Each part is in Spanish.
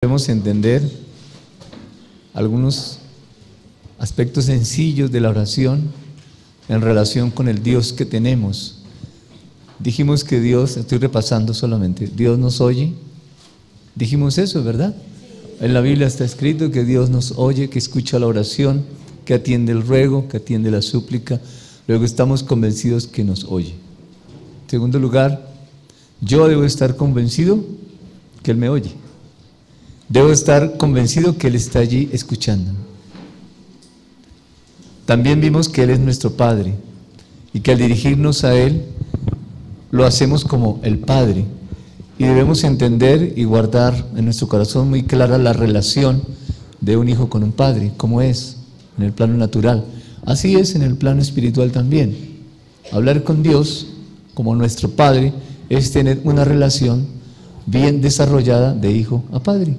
Debemos entender algunos aspectos sencillos de la oración en relación con el Dios que tenemos. Dijimos que Dios, estoy repasando solamente, Dios nos oye. Dijimos eso, ¿verdad? En la Biblia está escrito que Dios nos oye, que escucha la oración, que atiende el ruego, que atiende la súplica. Luego estamos convencidos que nos oye. En segundo lugar, yo debo estar convencido que Él me oye. Debo estar convencido que Él está allí escuchando. También vimos que Él es nuestro Padre y que al dirigirnos a Él lo hacemos como el Padre, y debemos entender y guardar en nuestro corazón muy clara la relación de un hijo con un padre, como es en el plano natural. Así es en el plano espiritual también. Hablar con Dios como nuestro Padre es tener una relación bien desarrollada de hijo a padre.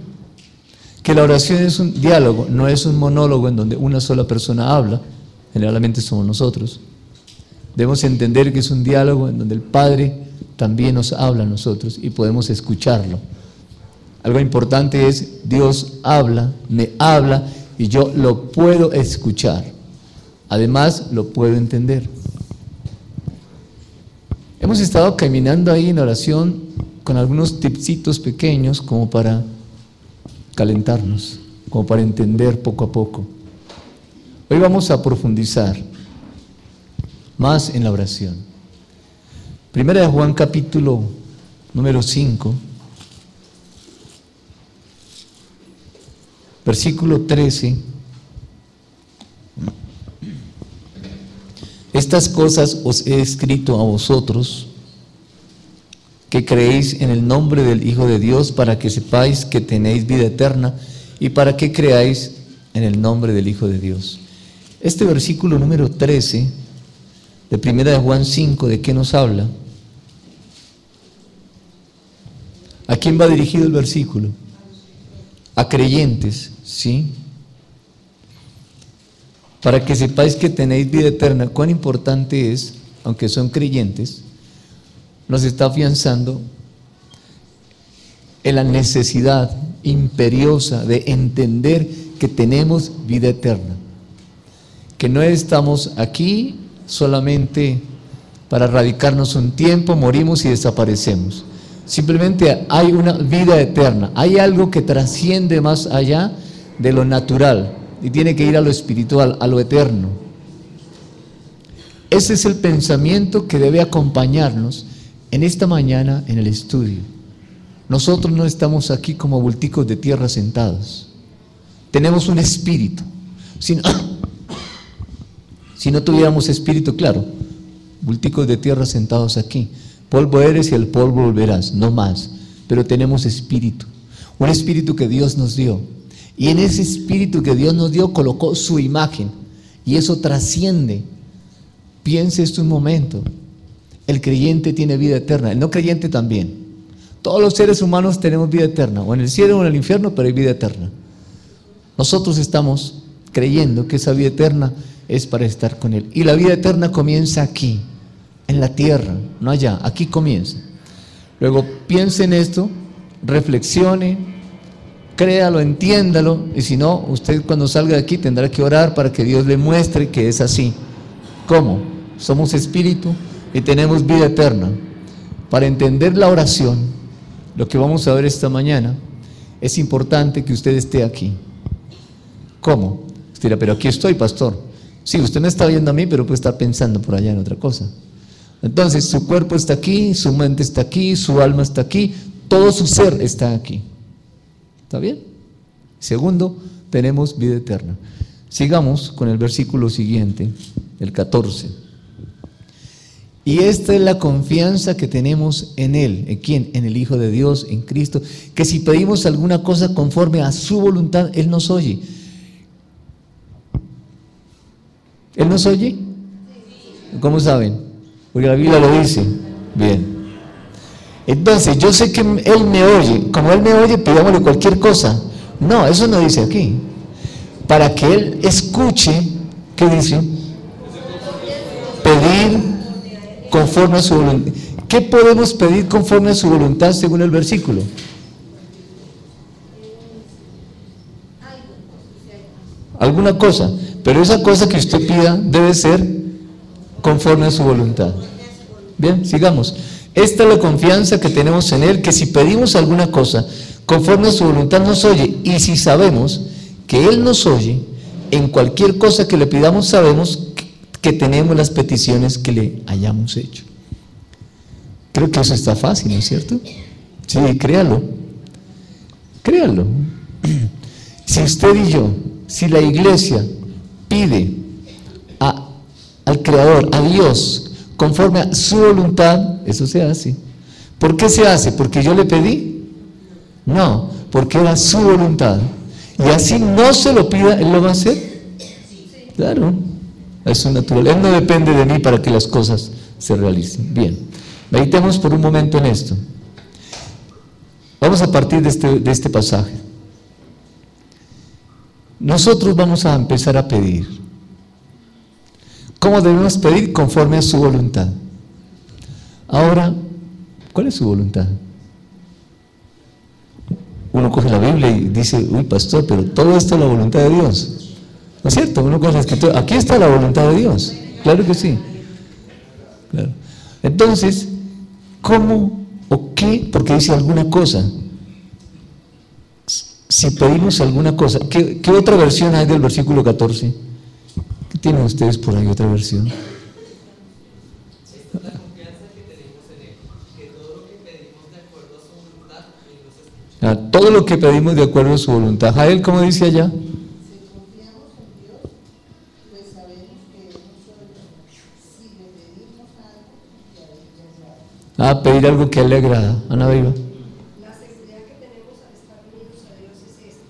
Que la oración es un diálogo, no es un monólogo en donde una sola persona habla, generalmente somos nosotros. Debemos entender que es un diálogo en donde el Padre también nos habla a nosotros y podemos escucharlo. Algo importante es, Dios habla, me habla y yo lo puedo escuchar. Además, lo puedo entender. Hemos estado caminando ahí en oración con algunos tipsitos pequeños como para calentarnos, como para entender poco a poco. Hoy vamos a profundizar más en la oración. Primera de Juan, capítulo número 5, versículo 13. Estas cosas os he escrito a vosotros, que creéis en el nombre del Hijo de Dios, para que sepáis que tenéis vida eterna, y para que creáis en el nombre del Hijo de Dios. Este versículo número 13 de Primera de Juan 5, ¿de qué nos habla? ¿A quién va dirigido el versículo? A creyentes, ¿sí? Para que sepáis que tenéis vida eterna. Cuán importante es, aunque son creyentes, nos está afianzando en la necesidad imperiosa de entender que tenemos vida eterna, que no estamos aquí solamente para radicarnos un tiempo, morimos y desaparecemos. Simplemente hay una vida eterna, hay algo que trasciende más allá de lo natural y tiene que ir a lo espiritual, a lo eterno. Ese es el pensamiento que debe acompañarnos en esta mañana en el estudio. Nosotros no estamos aquí como bulticos de tierra sentados. Tenemos un espíritu. Si no tuviéramos espíritu, claro, bulticos de tierra sentados aquí. Polvo eres y al polvo volverás, no más. Pero tenemos espíritu. Un espíritu que Dios nos dio. Y en ese espíritu que Dios nos dio colocó su imagen. Y eso trasciende. Piense esto un momento. El creyente tiene vida eterna, el no creyente también. Todos los seres humanos tenemos vida eterna, o en el cielo o en el infierno, pero hay vida eterna. Nosotros estamos creyendo que esa vida eterna es para estar con Él. Y la vida eterna comienza aquí, en la tierra, no allá, aquí comienza. Luego piense en esto, reflexione, créalo, entiéndalo, y si no, usted cuando salga de aquí tendrá que orar para que Dios le muestre que es así. ¿Cómo? Somos espíritu y tenemos vida eterna. Para entender la oración, lo que vamos a ver esta mañana, es importante que usted esté aquí. ¿Cómo? Usted dirá, pero aquí estoy, pastor. Sí, usted me está viendo a mí, pero puede estar pensando por allá en otra cosa. Entonces, su cuerpo está aquí, su mente está aquí, su alma está aquí, todo su ser está aquí. ¿Está bien? Segundo, tenemos vida eterna. Sigamos con el versículo siguiente, el 14. Y esta es la confianza que tenemos en Él. ¿En quién? En el Hijo de Dios, en Cristo. Que si pedimos alguna cosa conforme a su voluntad, Él nos oye. ¿Él nos oye? ¿Cómo saben? Porque la Biblia lo dice. Bien. Entonces, yo sé que Él me oye. Como Él me oye, pidámosle cualquier cosa. No, eso no dice aquí. Para que Él escuche, ¿qué dice? Pedir conforme a su voluntad. ¿Qué podemos pedir conforme a su voluntad según el versículo? alguna cosa, pero esa cosa que usted pida debe ser conforme a su voluntad. Bien, sigamos. Esta es la confianza que tenemos en Él, que si pedimos alguna cosa conforme a su voluntad nos oye, y si sabemos que Él nos oye, en cualquier cosa que le pidamos sabemos que tenemos las peticiones que le hayamos hecho. Creo que eso está fácil, ¿no es cierto? Sí, créalo. Créalo. Si usted y yo, si la iglesia pide al Creador, a Dios, conforme a su voluntad, eso se hace. ¿Por qué se hace? ¿Porque yo le pedí? No, porque era su voluntad. Y así no se lo pida, Él lo va a hacer. Claro, es natural. Él no depende de mí para que las cosas se realicen. Bien, meditemos por un momento en esto. Vamos a partir de este pasaje. Nosotros vamos a empezar a pedir. ¿Cómo debemos pedir? Conforme a su voluntad. Ahora, ¿cuál es su voluntad? Uno coge la Biblia y dice, uy, pastor, pero todo esto es la voluntad de Dios. ¿No es cierto? Uno coge la escritura, aquí está la voluntad de Dios. Claro que sí. Claro. Entonces, ¿cómo o qué? Porque dice alguna cosa. Si pedimos alguna cosa, ¿qué otra versión hay del versículo 14? ¿Qué tienen ustedes por ahí, otra versión? Todo lo que pedimos de acuerdo a su voluntad. Jael, ¿cómo dice allá? Pedir algo que a él le agrada. Ana Viva. La seguridad que tenemos al estar unidos a Dios es esta.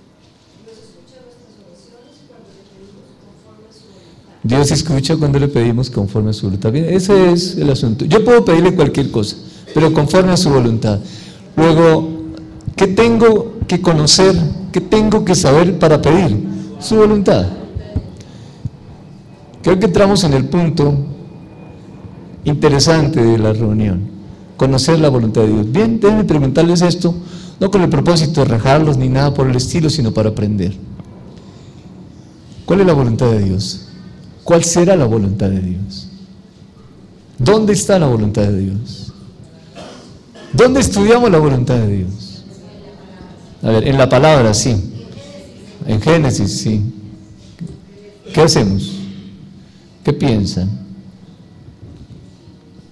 Dios escucha nuestras oraciones cuando le pedimos conforme a su voluntad. Dios escucha cuando le pedimos conforme a su voluntad. Bien, ese es el asunto. Yo puedo pedirle cualquier cosa, pero conforme a su voluntad. Luego, ¿qué tengo que conocer? ¿Qué tengo que saber para pedir? Su voluntad. Creo que entramos en el punto interesante de la reunión. Conocer la voluntad de Dios. Bien, déjenme preguntarles esto, no con el propósito de rajarlos ni nada por el estilo, sino para aprender. ¿Cuál es la voluntad de Dios? ¿Cuál será la voluntad de Dios? ¿Dónde está la voluntad de Dios? ¿Dónde estudiamos la voluntad de Dios? A ver, en la palabra, sí. En Génesis, sí. ¿Qué hacemos? ¿Qué piensan?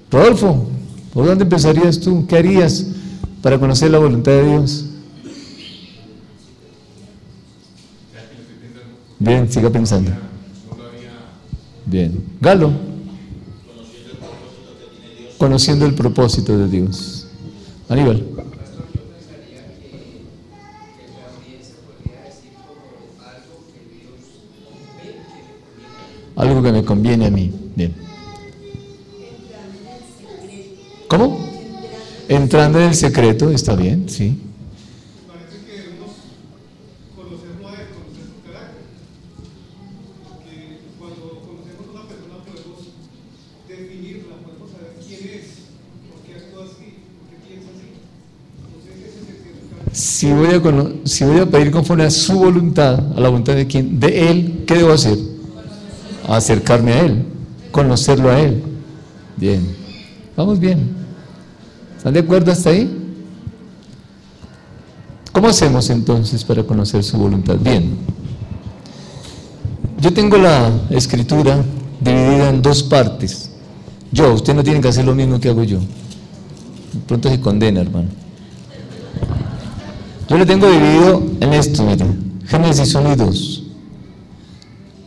Rodolfo, ¿por dónde empezarías tú? ¿Qué harías para conocer la voluntad de Dios? Bien, siga pensando. Bien. Galo. Conociendo el propósito de Dios. Aníbal. Algo que me conviene a mí. Bien. ¿Cómo? Entrando en el secreto, está bien, sí. Parece que debemos conocerlo a él, conocer su carácter. Que cuando conocemos a una persona podemos definirla, podemos saber quién es, por qué actúa así, por qué piensa así. Entonces ese es el secreto. Si voy a pedir conforme a su voluntad, a la voluntad de quién, de Él, ¿qué debo hacer? Acercarme a Él, conocerlo a Él. Bien, vamos bien. ¿Están de acuerdo hasta ahí? ¿Cómo hacemos entonces para conocer su voluntad? Bien, yo tengo la escritura dividida en dos partes. Usted no tiene que hacer lo mismo que hago yo. De pronto se condena, hermano. Yo lo tengo dividido en esto, mire. Génesis 1 y 2.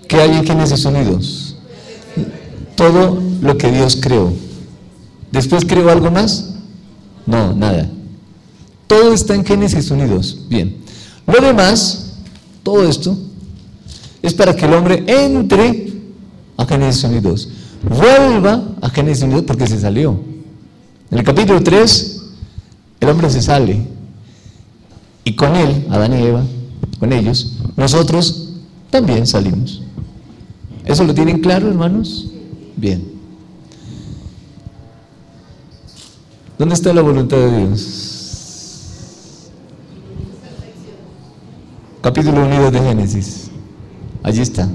¿Qué hay en Génesis 1 y 2? Todo lo que Dios creó. ¿Después creó algo más? No, nada. Todo está en Génesis 1 y 2. Bien. Lo demás, todo esto, es para que el hombre entre a Génesis 1 y 2. Vuelva a Génesis 1 y 2 porque se salió. En el capítulo 3, el hombre se sale. Y con él, Adán y Eva, con ellos, nosotros también salimos. ¿Eso lo tienen claro, hermanos? Bien. ¿Dónde está la voluntad de Dios? Capítulo 1 de Génesis. Allí está.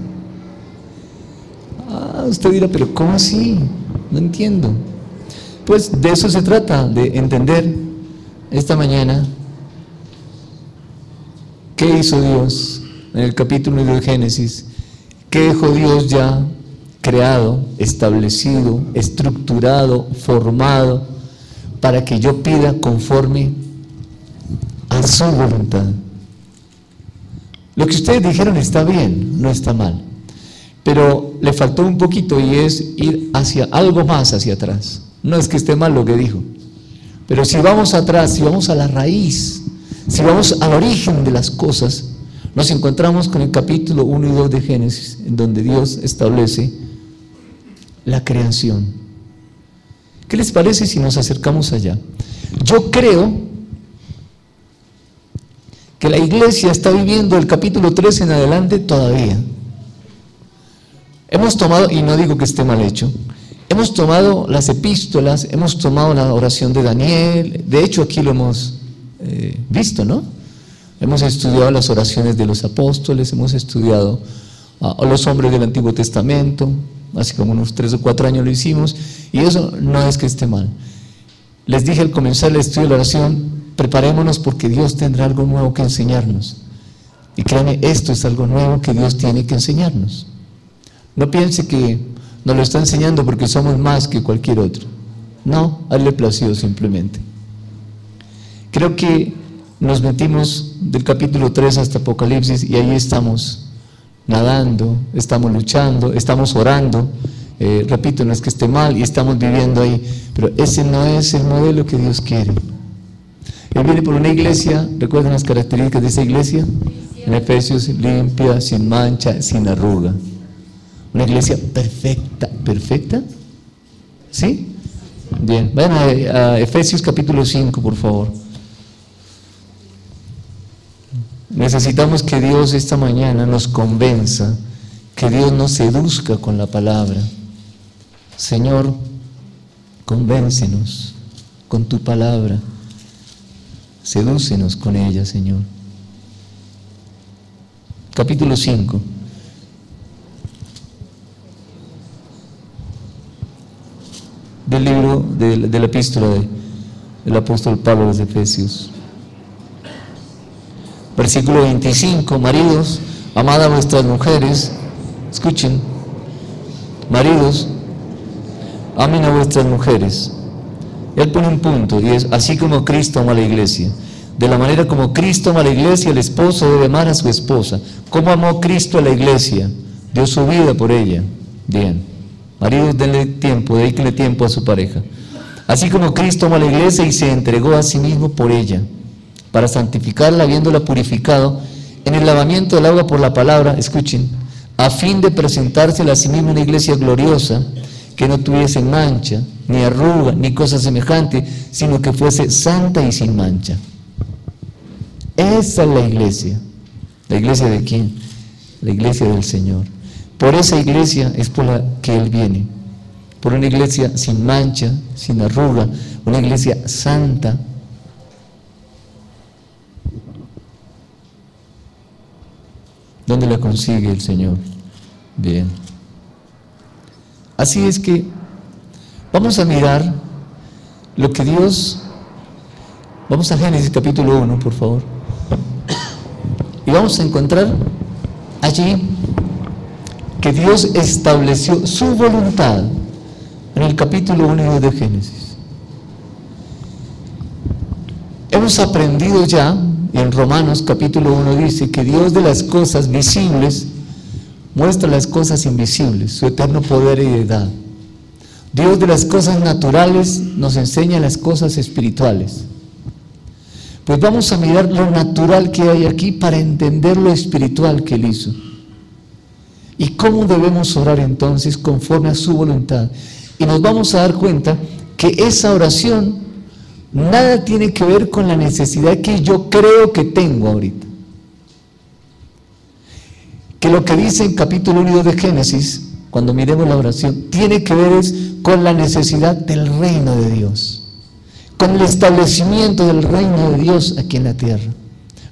Usted dirá, pero ¿cómo así? No entiendo. Pues de eso se trata, de entender esta mañana qué hizo Dios en el capítulo 1 de Génesis, qué dejó Dios ya creado, establecido, estructurado, formado, para que yo pida conforme a su voluntad. Lo que ustedes dijeron está bien, no está mal, pero le faltó un poquito, y es ir hacia algo más hacia atrás. No es que esté mal lo que dijo, pero si vamos atrás, si vamos a la raíz, si vamos al origen de las cosas, nos encontramos con el capítulo 1 y 2 de Génesis, en donde Dios establece la creación. ¿Qué les parece si nos acercamos allá? Yo creo que la iglesia está viviendo el capítulo 3 en adelante todavía. Hemos tomado, y no digo que esté mal hecho, hemos tomado las epístolas, hemos tomado la oración de Daniel, de hecho aquí lo hemos visto, ¿no? Hemos estudiado las oraciones de los apóstoles, hemos estudiado a los hombres del Antiguo Testamento, hace como unos 3 o 4 años lo hicimos, y eso no es que esté mal. Les dije al comenzar el estudio de la oración, preparémonos porque Dios tendrá algo nuevo que enseñarnos. Y créanme, esto es algo nuevo que Dios tiene que enseñarnos. No piense que nos lo está enseñando porque somos más que cualquier otro. No, a él le plació simplemente. Creo que nos metimos del capítulo 3 hasta Apocalipsis y ahí estamos nadando, estamos luchando, estamos orando. Repito, no es que esté mal y estamos viviendo ahí, pero ese no es el modelo que Dios quiere. Él viene por una iglesia, ¿recuerdan las características de esa iglesia? En Efesios, limpia, sin mancha, sin arruga. Una iglesia perfecta. ¿Perfecta? ¿Sí? Bien, vayan a Efesios capítulo 5, por favor. Necesitamos que Dios esta mañana nos convenza, que Dios nos seduzca con la palabra. Señor, convéncenos con tu palabra, sedúcenos con ella, Señor. Capítulo 5. Del libro de la epístola del apóstol Pablo a los Efesios. Versículo 25, maridos, amad a vuestras mujeres, escuchen, maridos, amen a vuestras mujeres. Él pone un punto y es así como Cristo ama a la iglesia. De la manera como Cristo ama a la iglesia, el esposo debe amar a su esposa. ¿Cómo amó Cristo a la iglesia? Dio su vida por ella. Bien, maridos, denle tiempo, dedíquenle tiempo a su pareja. Así como Cristo ama a la iglesia y se entregó a sí mismo por ella, para santificarla, habiéndola purificado en el lavamiento del agua por la palabra, escuchen, a fin de presentársela a sí misma una iglesia gloriosa, que no tuviese mancha, ni arruga, ni cosa semejante, sino que fuese santa y sin mancha. Esa es la iglesia. ¿La iglesia de quién? La iglesia del Señor. Por esa iglesia es por la que Él viene. Por una iglesia sin mancha, sin arruga, una iglesia santa. ¿Dónde la consigue el Señor? Bien. Así es que vamos a mirar lo que Dios... Vamos a Génesis capítulo 1, por favor. Y vamos a encontrar allí que Dios estableció su voluntad en el capítulo 1 y 2 de Génesis. Hemos aprendido ya, y en Romanos capítulo 1 dice que Dios de las cosas visibles muestra las cosas invisibles, su eterno poder y deidad. Dios de las cosas naturales nos enseña las cosas espirituales. Pues vamos a mirar lo natural que hay aquí para entender lo espiritual que Él hizo. ¿Y cómo debemos orar entonces conforme a su voluntad? Y nos vamos a dar cuenta que esa oración nada tiene que ver con la necesidad que yo creo que tengo ahorita. Que lo que dice en capítulo 1 y 2 de Génesis, cuando miremos la oración, tiene que ver es con la necesidad del reino de Dios, con el establecimiento del reino de Dios aquí en la tierra.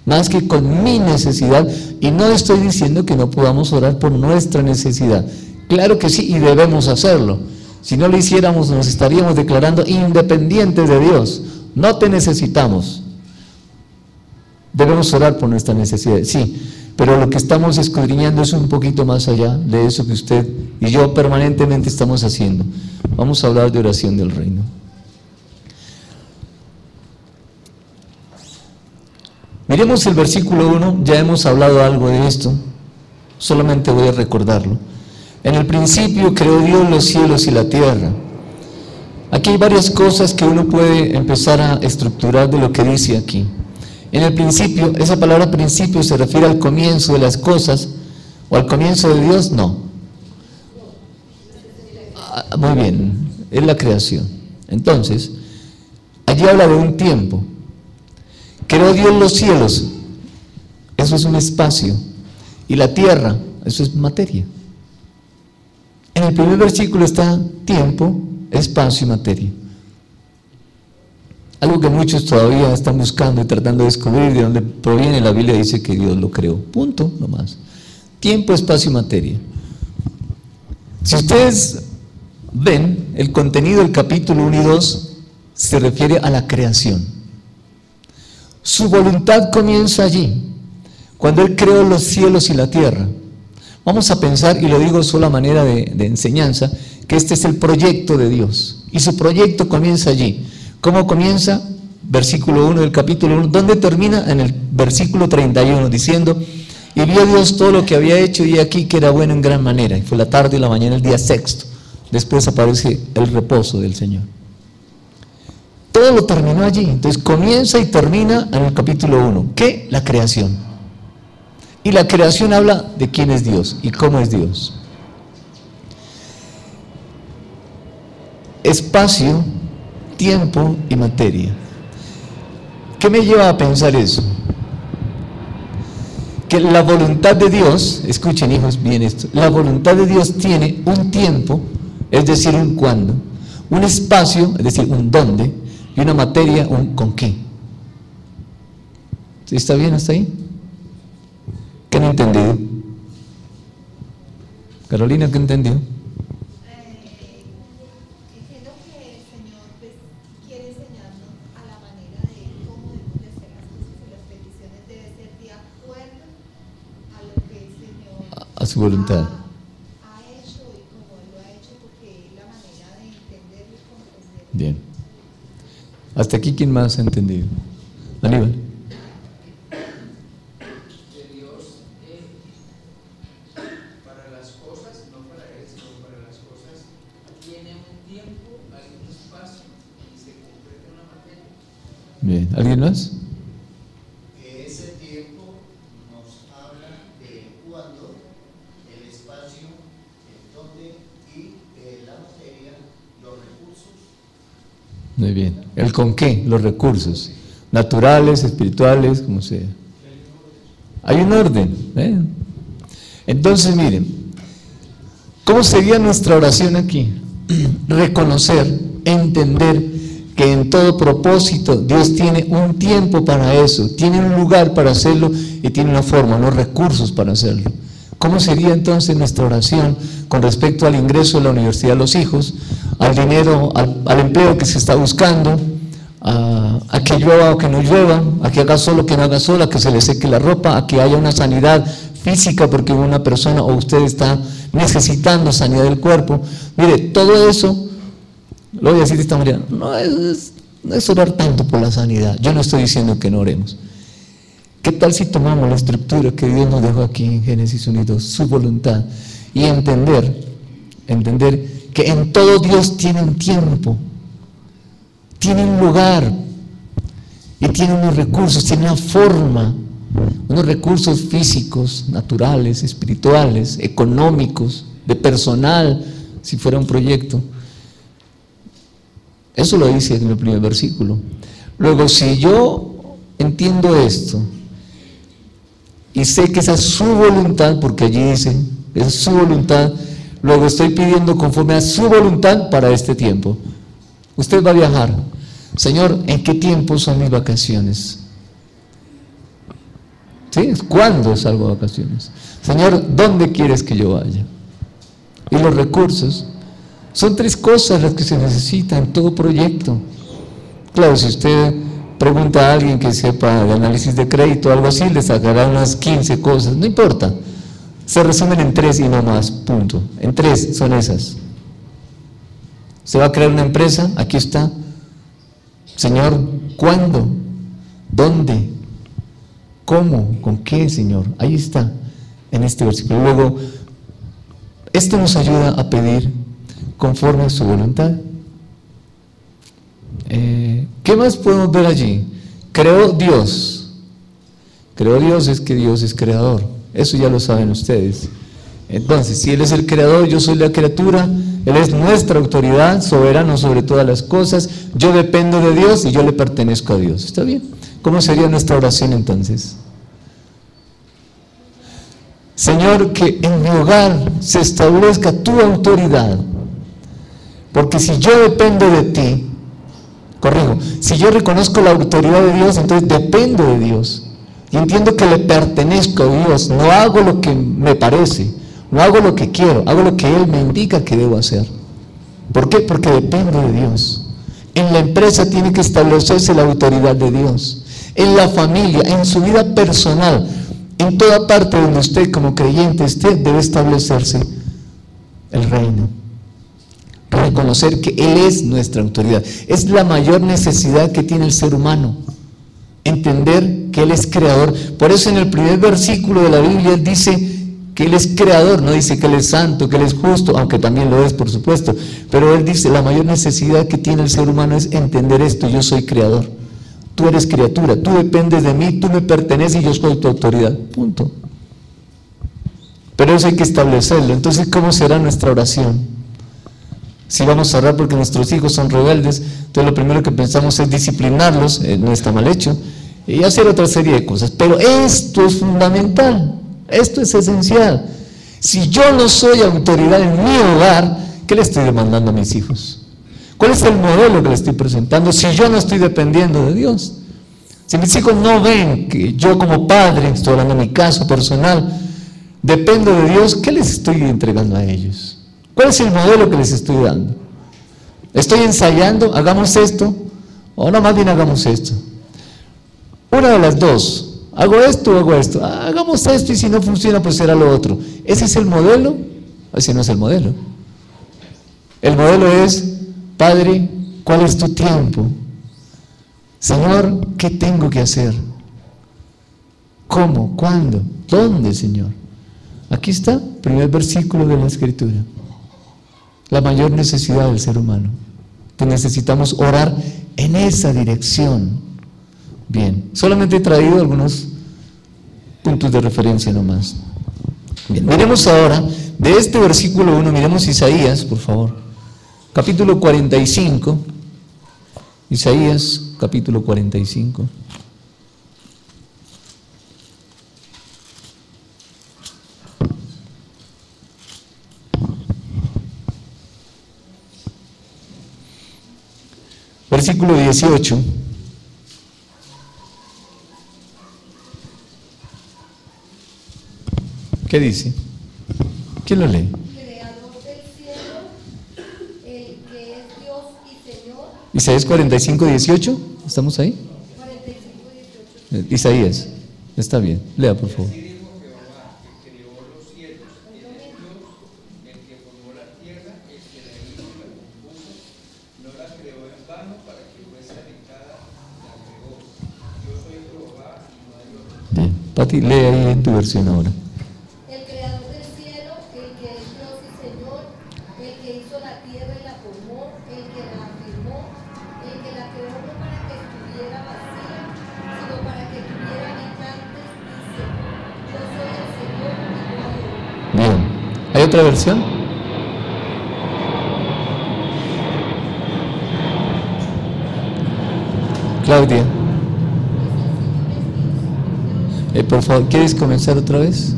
más que con mi necesidad. Y no estoy diciendo que no podamos orar por nuestra necesidad. Claro que sí, y debemos hacerlo. Si no lo hiciéramos, nos estaríamos declarando independientes de Dios. No te necesitamos. Debemos orar por nuestra necesidad, sí, pero lo que estamos escudriñando es un poquito más allá de eso que usted y yo permanentemente estamos haciendo. Vamos a hablar de oración del reino. Miremos el versículo 1, ya hemos hablado algo de esto, solamente voy a recordarlo. En el principio creó Dios los cielos y la tierra. Aquí hay varias cosas que uno puede empezar a estructurar de lo que dice aquí. En el principio, esa palabra principio se refiere al comienzo de las cosas, o al comienzo de Dios, no. Muy bien, es la creación. Entonces, allí habla de un tiempo. Creó Dios los cielos, eso es un espacio, y la tierra, eso es materia. En el primer versículo está tiempo, espacio y materia. Algo que muchos todavía están buscando y tratando de descubrir de dónde proviene. La Biblia dice que Dios lo creó, punto, no más. Tiempo, espacio y materia. Si ustedes ven, el contenido del capítulo 1 y 2 se refiere a la creación. Su voluntad comienza allí, cuando Él creó los cielos y la tierra. Vamos a pensar, y lo digo solo a manera de enseñanza, que este es el proyecto de Dios, y su proyecto comienza allí. ¿Cómo comienza? Versículo 1 del capítulo 1, ¿dónde termina? En el versículo 31, diciendo: y vio Dios todo lo que había hecho, y aquí que era bueno en gran manera, y fue la tarde y la mañana el día sexto. Después aparece el reposo del Señor. Todo lo terminó allí. Entonces comienza y termina en el capítulo 1. ¿Qué? La creación. Y la creación habla de quién es Dios y cómo es Dios. Espacio, tiempo y materia. ¿Qué me lleva a pensar eso? Que la voluntad de Dios, escuchen hijos bien esto, la voluntad de Dios tiene un tiempo, es decir, un cuándo, un espacio, es decir, un dónde, y una materia, un con qué. ¿Sí está bien hasta ahí? ¿Qué no he entendido? Carolina, ¿qué entendió? Entiendo que el Señor quiere enseñarnos a la manera de cómo debemos de hacer las cosas y las peticiones deben ser de acuerdo a lo que el Señor A su voluntad. ha hecho y cómo lo ha hecho, porque es la manera de entenderlo y comprenderlo. Bien. Hasta aquí, ¿quién más ha entendido? Aníbal. Bien, ¿alguien más? Que ese tiempo nos habla de cuándo, el espacio, el dónde y la materia, los recursos. Muy bien. ¿El con qué? Los recursos. Naturales, espirituales, como sea. Hay un orden. Entonces, miren, ¿cómo sería nuestra oración aquí? Reconocer, entender que en todo propósito Dios tiene un tiempo para eso, tiene un lugar para hacerlo y tiene una forma, unos recursos para hacerlo. ¿Cómo sería entonces nuestra oración con respecto al ingreso a la universidad de los hijos, al dinero, al empleo que se está buscando, a que llueva o que no llueva, a que haga sol o que no haga sol, a que se le seque la ropa, a que haya una sanidad física porque una persona o usted está necesitando sanidad del cuerpo? Mire, todo eso, lo voy a decir de esta manera, no es orar tanto por la sanidad. Yo no estoy diciendo que no oremos. ¿Qué tal si tomamos la estructura que Dios nos dejó aquí en Génesis 1 y 2, su voluntad, y entender que en todo Dios tiene un tiempo, tiene un lugar, y tiene unos recursos, tiene una forma, unos recursos físicos, naturales, espirituales, económicos, de personal, si fuera un proyecto? Eso lo dice en el primer versículo. Luego, si yo entiendo esto y sé que esa es su voluntad, porque allí dice, es su voluntad, luego estoy pidiendo conforme a su voluntad para este tiempo. Usted va a viajar. Señor, ¿en qué tiempo son mis vacaciones? ¿Sí? ¿Cuándo salgo de vacaciones? Señor, ¿dónde quieres que yo vaya? Y los recursos. Son 3 cosas las que se necesitan en todo proyecto. Claro, si usted pregunta a alguien que sepa de análisis de crédito o algo así, le sacará unas 15 cosas, no importa. Se resumen en 3 y no más, punto. En 3 son esas. ¿Se va a crear una empresa? Aquí está. Señor, ¿cuándo? ¿Dónde? ¿Cómo? ¿Con qué, Señor? Ahí está, en este versículo. Luego, esto nos ayuda a pedir conforme a su voluntad. ¿Qué más podemos ver allí? Creó Dios. Creó Dios es que Dios es creador. Eso ya lo saben ustedes. Entonces, si Él es el creador, yo soy la criatura, Él es nuestra autoridad, soberano sobre todas las cosas, yo dependo de Dios y yo le pertenezco a Dios. ¿Está bien? ¿Cómo sería nuestra oración entonces? Señor, que en mi hogar se establezca tu autoridad, porque si yo dependo de ti, si yo reconozco la autoridad de Dios, entonces dependo de Dios y entiendo que le pertenezco a Dios, no hago lo que me parece, no hago lo que quiero, hago lo que Él me indica que debo hacer. ¿Por qué? Porque dependo de Dios. En la empresa tiene que establecerse la autoridad de Dios, en la familia, en su vida personal, en toda parte donde usted como creyente esté, debe establecerse el reino. Reconocer que Él es nuestra autoridad. Es la mayor necesidad que tiene el ser humano. Entender que Él es creador. Por eso en el primer versículo de la Biblia Él dice que Él es creador. No dice que Él es santo, que Él es justo, aunque también lo es, por supuesto. Pero Él dice, la mayor necesidad que tiene el ser humano es entender esto: yo soy creador. Tú eres criatura, tú dependes de mí, tú me perteneces y yo soy tu autoridad. Punto. Pero eso hay que establecerlo. Entonces, ¿cómo será nuestra oración? Si vamos a orar porque nuestros hijos son rebeldes, entonces lo primero que pensamos es disciplinarlos, no está mal hecho, y hacer otra serie de cosas. Pero esto es fundamental, esto es esencial. Si yo no soy autoridad en mi hogar, ¿qué le estoy demandando a mis hijos? ¿Cuál es el modelo que le estoy presentando si yo no estoy dependiendo de Dios? Si mis hijos no ven que yo como padre, estoy hablando de mi caso personal, dependo de Dios, ¿qué les estoy entregando a ellos? ¿Cuál es el modelo que les estoy dando? ¿Estoy ensayando? ¿Hagamos esto? O no, más bien hagamos esto. Una de las dos. ¿Hago esto o hago esto? Hagamos esto y si no funciona, pues será lo otro. ¿Ese es el modelo? Ese no es el modelo. El modelo es: Padre, ¿cuál es tu tiempo? Señor, ¿qué tengo que hacer? ¿Cómo? ¿Cuándo? ¿Dónde, Señor? Aquí está, primer versículo de la Escritura. La mayor necesidad del ser humano. Pues necesitamos orar en esa dirección. Bien, solamente he traído algunos puntos de referencia nomás. Bien, miremos ahora, de este versículo 1, miremos Isaías, por favor. Capítulo 45. Isaías, capítulo 45. Versículo 18. ¿Qué dice? ¿Quién lo lee? Creador del cielo, el que es Dios y Señor. Isaías 45, 18. ¿Estamos ahí? 45, 18. Isaías. Está bien. Lea, por favor. Pati, lee ahí en tu versión ahora. El creador del cielo, el que es Dios y Señor, el que hizo la tierra y la formó, el que la afirmó, el que la creó no para que estuviera vacía, sino para que tuviera habitantes, dice: yo soy el Señor y no hay otro. Bien. ¿Hay otra versión? Claudia. Por favor, ¿quieres comenzar otra vez?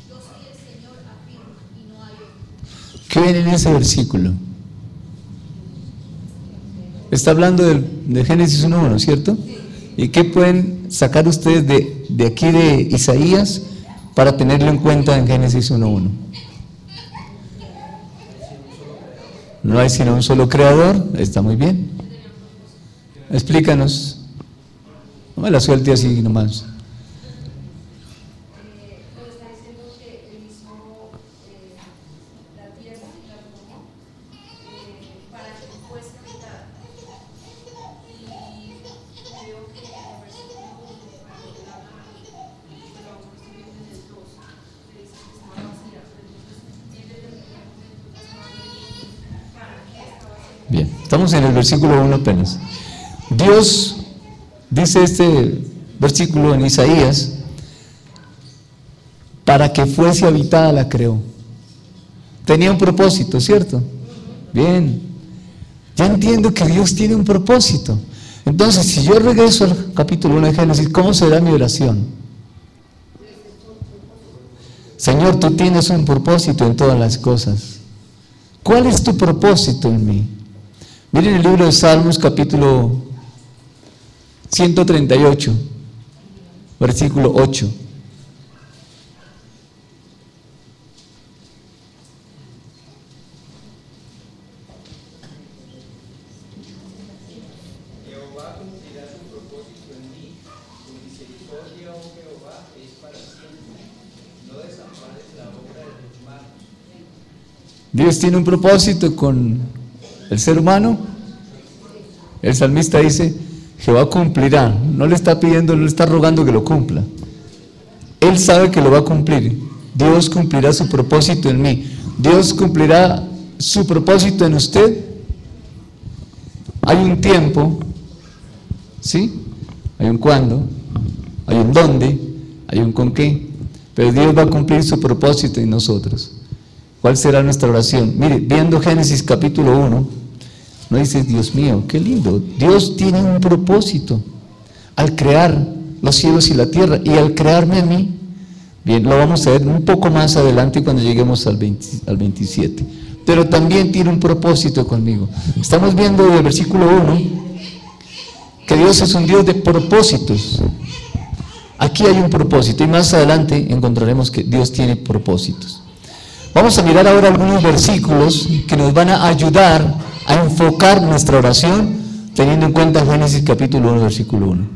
Yo soy el Señor, ¿Qué ven en ese versículo? Está hablando de Génesis 1:1, ¿cierto? ¿Y qué pueden sacar ustedes de aquí de Isaías para tenerlo en cuenta en Génesis 1:1? No hay sino un solo creador, está muy bien. Explícanos. No me la suelte así nomás. Nos está diciendo que él hizo la tierra y la formó para que fuese habitada. Y creo que en el versículo 1, cuando habla, pero aún no estoy viendo en el 2, le dice que estaba vacía. Pero entonces, él desde el primer momento estaba viendo para qué estaba haciendo. Bien, estamos en el versículo 1 apenas. Dios, dice este versículo en Isaías, para que fuese habitada la creó. Tenía un propósito, ¿cierto? Bien. Ya entiendo que Dios tiene un propósito. Entonces, si yo regreso al capítulo 1 de Génesis, ¿cómo será mi oración? Señor, tú tienes un propósito en todas las cosas. ¿Cuál es tu propósito en mí? Miren el libro de Salmos, capítulo 138, versículo 8. Jehová cumplirá su propósito en mí, tu misericordia, oh Jehová, es para siempre. No desampares la obra de tus manos. Dios tiene un propósito con el ser humano. El salmista dice, Jehová cumplirá. No le está pidiendo, no le está rogando que lo cumpla. Él sabe que lo va a cumplir. Dios cumplirá su propósito en mí. Dios cumplirá su propósito en usted. Hay un tiempo, ¿sí? Hay un cuándo, hay un dónde, hay un con qué. Pero Dios va a cumplir su propósito en nosotros. ¿Cuál será nuestra oración? Mire, viendo Génesis capítulo 1, no dices, Dios mío, qué lindo. Dios tiene un propósito al crear los cielos y la tierra y al crearme a mí. Bien, lo vamos a ver un poco más adelante cuando lleguemos al 27. Pero también tiene un propósito conmigo. Estamos viendo del versículo 1 que Dios es un Dios de propósitos. Aquí hay un propósito y más adelante encontraremos que Dios tiene propósitos. Vamos a mirar ahora algunos versículos que nos van a ayudar a enfocar nuestra oración teniendo en cuenta Génesis capítulo 1, versículo 1.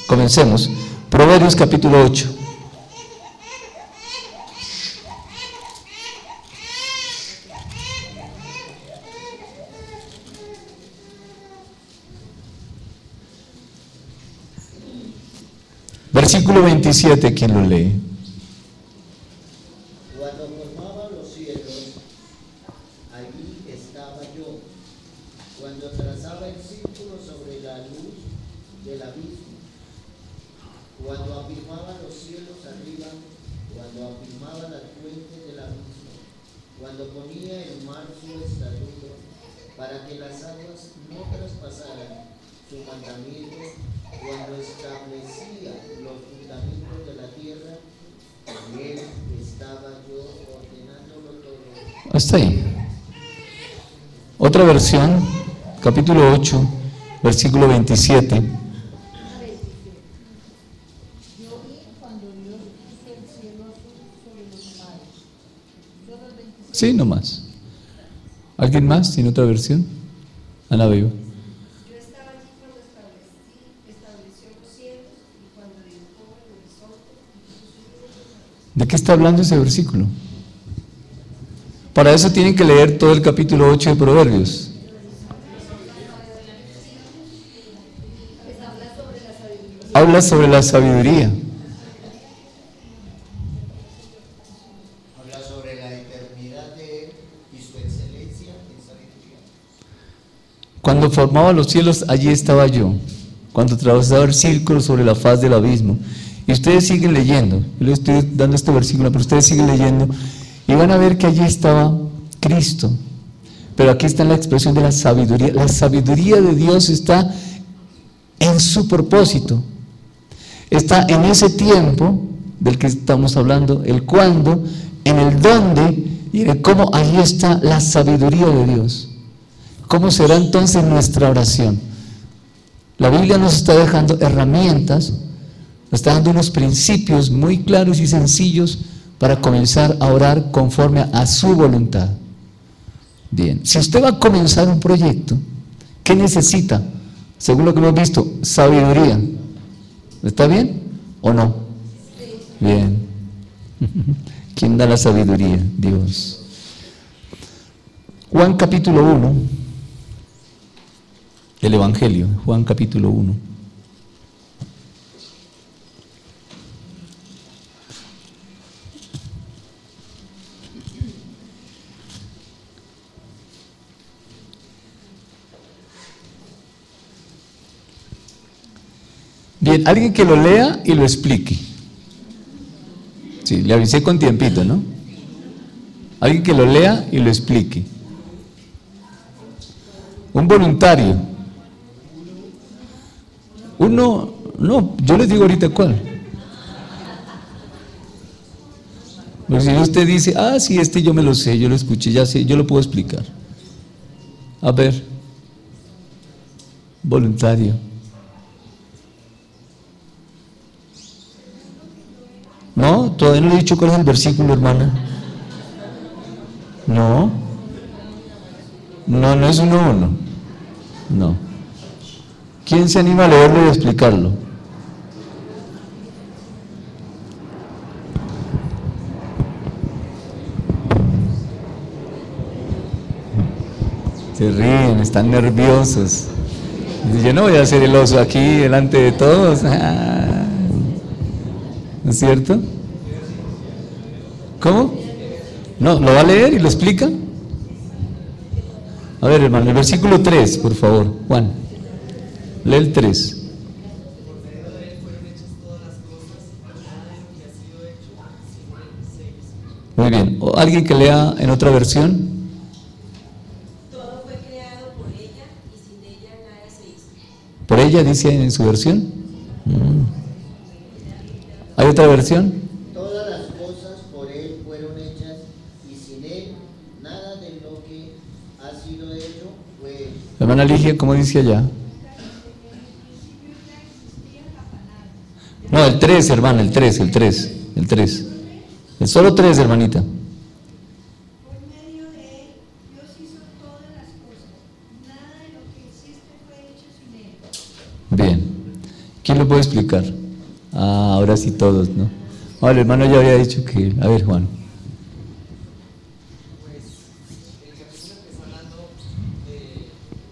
Comencemos. Proverbios capítulo 8. Versículo 27, ¿quién lo lee? Cuando formaba los cielos, allí estaba yo. Cuando trazaba el círculo sobre la luz del abismo. Cuando afirmaba los cielos arriba, cuando afirmaba las fuentes del abismo. Cuando ponía el mar su estatuto, para que las aguas no traspasaran su mandamiento. Cuando establecía los fundamentos de la tierra, en él estaba yo ordenándolo todo. Hasta ahí. Otra versión, capítulo 8, versículo 27. Yo vi cuando Dios puso el cielo azul sobre los mares. Solo el 27. Sí, nomás. ¿Alguien más tiene otra versión? Ana Beba. Yo estaba allí cuando estableció los cielos y cuando dibujó el horizonte y puso sus límites. ¿De qué está hablando ese versículo? Para eso tienen que leer todo el capítulo 8 de Proverbios. Habla sobre la sabiduría. Habla sobre la eternidad de él y su excelencia en sabiduría. Cuando formaba los cielos, allí estaba yo. Cuando trazaba el círculo sobre la faz del abismo. Y ustedes siguen leyendo. Yo les estoy dando este versículo, pero ustedes siguen leyendo. Y van a ver que allí estaba Cristo. Pero aquí está la expresión de la sabiduría. La sabiduría de Dios está en su propósito. Está en ese tiempo del que estamos hablando, el cuándo, en el dónde Miren cómo ahí está la sabiduría de Dios. ¿Cómo será entonces nuestra oración? La Biblia nos está dejando herramientas, nos está dando unos principios muy claros y sencillos para comenzar a orar conforme a su voluntad. Bien, si usted va a comenzar un proyecto, ¿qué necesita? Según lo que hemos visto, sabiduría. ¿Está bien o no? Bien. ¿Quién da la sabiduría? Dios. Juan capítulo 1, el Evangelio, Juan capítulo 1. Bien, alguien que lo lea y lo explique. Sí, le avisé con tiempito, ¿no? Alguien que lo lea y lo explique. Un voluntario. Uno, no, yo les digo ahorita cuál. Porque si usted dice, ah, sí, este yo me lo sé, yo lo escuché, ya sé, yo lo puedo explicar. A ver, voluntario. No, todavía no le he dicho cuál es el versículo, hermana. No. No es 1:1. No. ¿Quién se anima a leerlo y a explicarlo? Se ríen, están nerviosos. Yo no voy a hacer el oso aquí delante de todos. ¿No es cierto? ¿Cómo? No, ¿lo va a leer y lo explica? A ver, hermano, el versículo 3, por favor, Juan. Lee el 3. Muy bien. ¿O alguien que lea en otra versión? Todo fue creado por ella y sin ella nada se hizo. ¿Por ella dice en su versión? ¿Hay otra versión? Todas las cosas por Él fueron hechas y sin Él nada de lo que ha sido hecho fue hecho. Hermana Ligia, ¿cómo dice allá? No, el 3, hermana, el 3. El solo 3, hermanita. Por medio de él, Dios hizo todas las cosas. Nada de lo que existe fue hecho sin él. Bien. ¿Quién lo puede explicar? Ah, ahora sí todos, ¿no? Ahora el hermano ya había dicho que... A ver, Juan. Pues el capítulo empezó hablando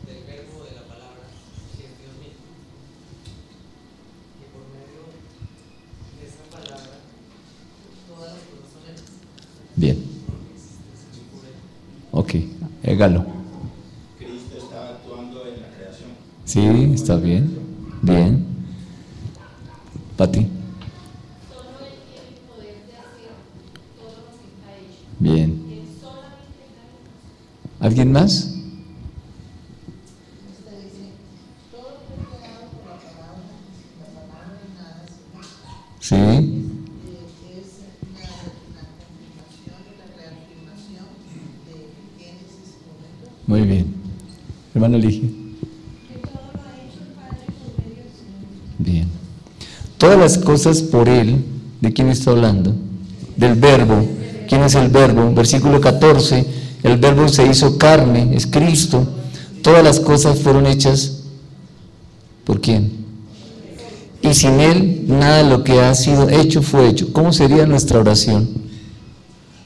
del verbo de la palabra, que es Dios mismo. Y por medio de esa palabra, todas las cosas son hechas. Bien. Ok, Galo. Cristo estaba actuando en la creación. Sí, está bien. Bien. Pati. Solo él tiene el poder de hacer todo lo que está hecho. Bien. Él solamente sabe. ¿Alguien más? Usted dice, todo fue creado por la palabra y nada se hizo. Sí. Es la confirmación y la reafirmación de Génesis 1:2. Muy bien. Hermano Ligia. Que todo lo ha hecho el Padre por medio del Señor. Bien. Todas las cosas por Él, ¿de quién está hablando? Del verbo. ¿Quién es el verbo? Versículo 14, el verbo se hizo carne, es Cristo. Todas las cosas fueron hechas ¿por quién? Y sin Él, nada de lo que ha sido hecho fue hecho. ¿Cómo sería nuestra oración?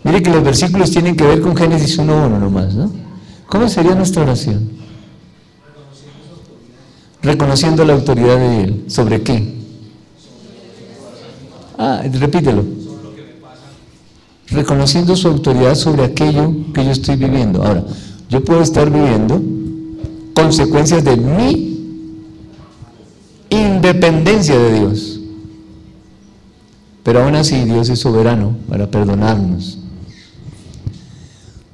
Mire que los versículos tienen que ver con Génesis 1:1 nomás, ¿no? ¿Cómo sería nuestra oración? Reconociendo la autoridad de Él. ¿Sobre qué? Repítelo. Reconociendo su autoridad sobre aquello que yo estoy viviendo. Ahora, yo puedo estar viviendo consecuencias de mi independencia de Dios. Pero aún así Dios es soberano para perdonarnos.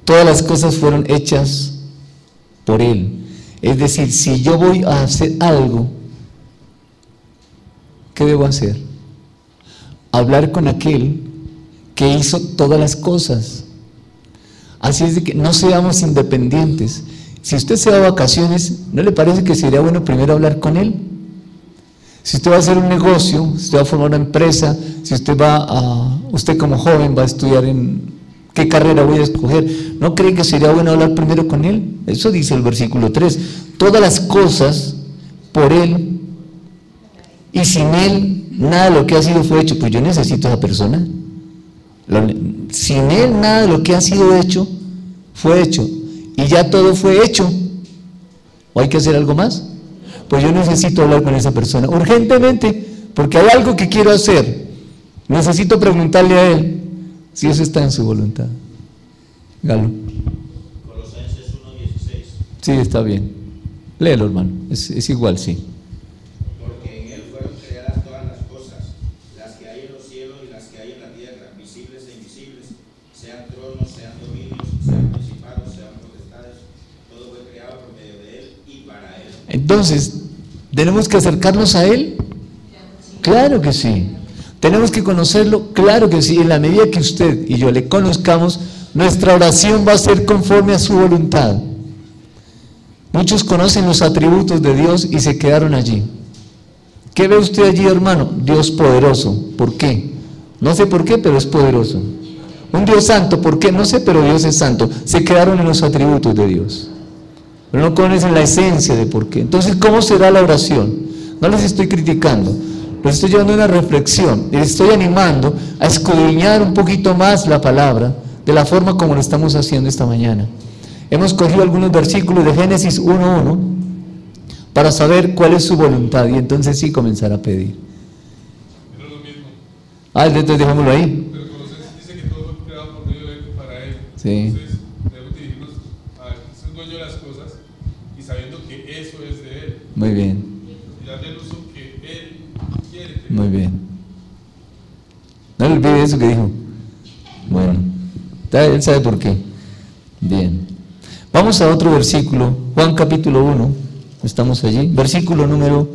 Todas las cosas fueron hechas por Él. Es decir, si yo voy a hacer algo, ¿qué debo hacer? Hablar con aquel que hizo todas las cosas. Así es de que no seamos independientes. Si usted se va a vacaciones, ¿no le parece que sería bueno primero hablar con él? Si usted va a hacer un negocio, si usted va a formar una empresa, si usted como joven va a estudiar en qué carrera voy a escoger, ¿no cree que sería bueno hablar primero con él? Eso dice el versículo 3. Todas las cosas por él y sin él, nada de lo que ha sido fue hecho. Pues yo necesito a esa persona. Sin él, nada de lo que ha sido hecho fue hecho. Y ya todo fue hecho. ¿O hay que hacer algo más? Pues yo necesito hablar con esa persona urgentemente, porque hay algo que quiero hacer. Necesito preguntarle a él si eso está en su voluntad. Galo. Colosenses 1:16. Sí, está bien. Léelo, hermano. Es igual, sí. Porque en él fueron creadas todas las cosas, las que hay en los cielos y las que hay en la tierra, visibles e invisibles, sean tronos, sean dominios, sean principados, sean potestades, todo fue creado por medio de él y para él. Entonces, ¿tenemos que acercarnos a él? Claro que sí. ¿Tenemos que conocerlo? Claro que sí. En la medida que usted y yo le conozcamos, nuestra oración va a ser conforme a su voluntad. Muchos conocen los atributos de Dios y se quedaron allí. ¿Qué ve usted allí, hermano? Dios poderoso. ¿Por qué? No sé por qué, pero es poderoso. Un Dios santo. ¿Por qué? No sé, pero Dios es santo. Se quedaron en los atributos de Dios, pero no conocen la esencia de por qué. Entonces, ¿cómo será la oración? No les estoy criticando, les estoy llevando a una reflexión, les estoy animando a escudriñar un poquito más la palabra de la forma como lo estamos haciendo esta mañana. Hemos cogido algunos versículos de Génesis 1:1 para saber cuál es su voluntad y entonces sí comenzar a pedir. Pero lo mismo. Entonces dejémoslo ahí. Pero Colosenses dice que todo fue creado por medio de él y para él. Sí. Entonces, debemos dirigirnos a ser dueño de las cosas y sabiendo que eso es de él. Muy bien, Y darle el uso que él quiere tener. muy bien. No le olvide eso que dijo. Bueno, él sabe por qué. Bien. Vamos a otro versículo, Juan capítulo 1, estamos allí, versículo número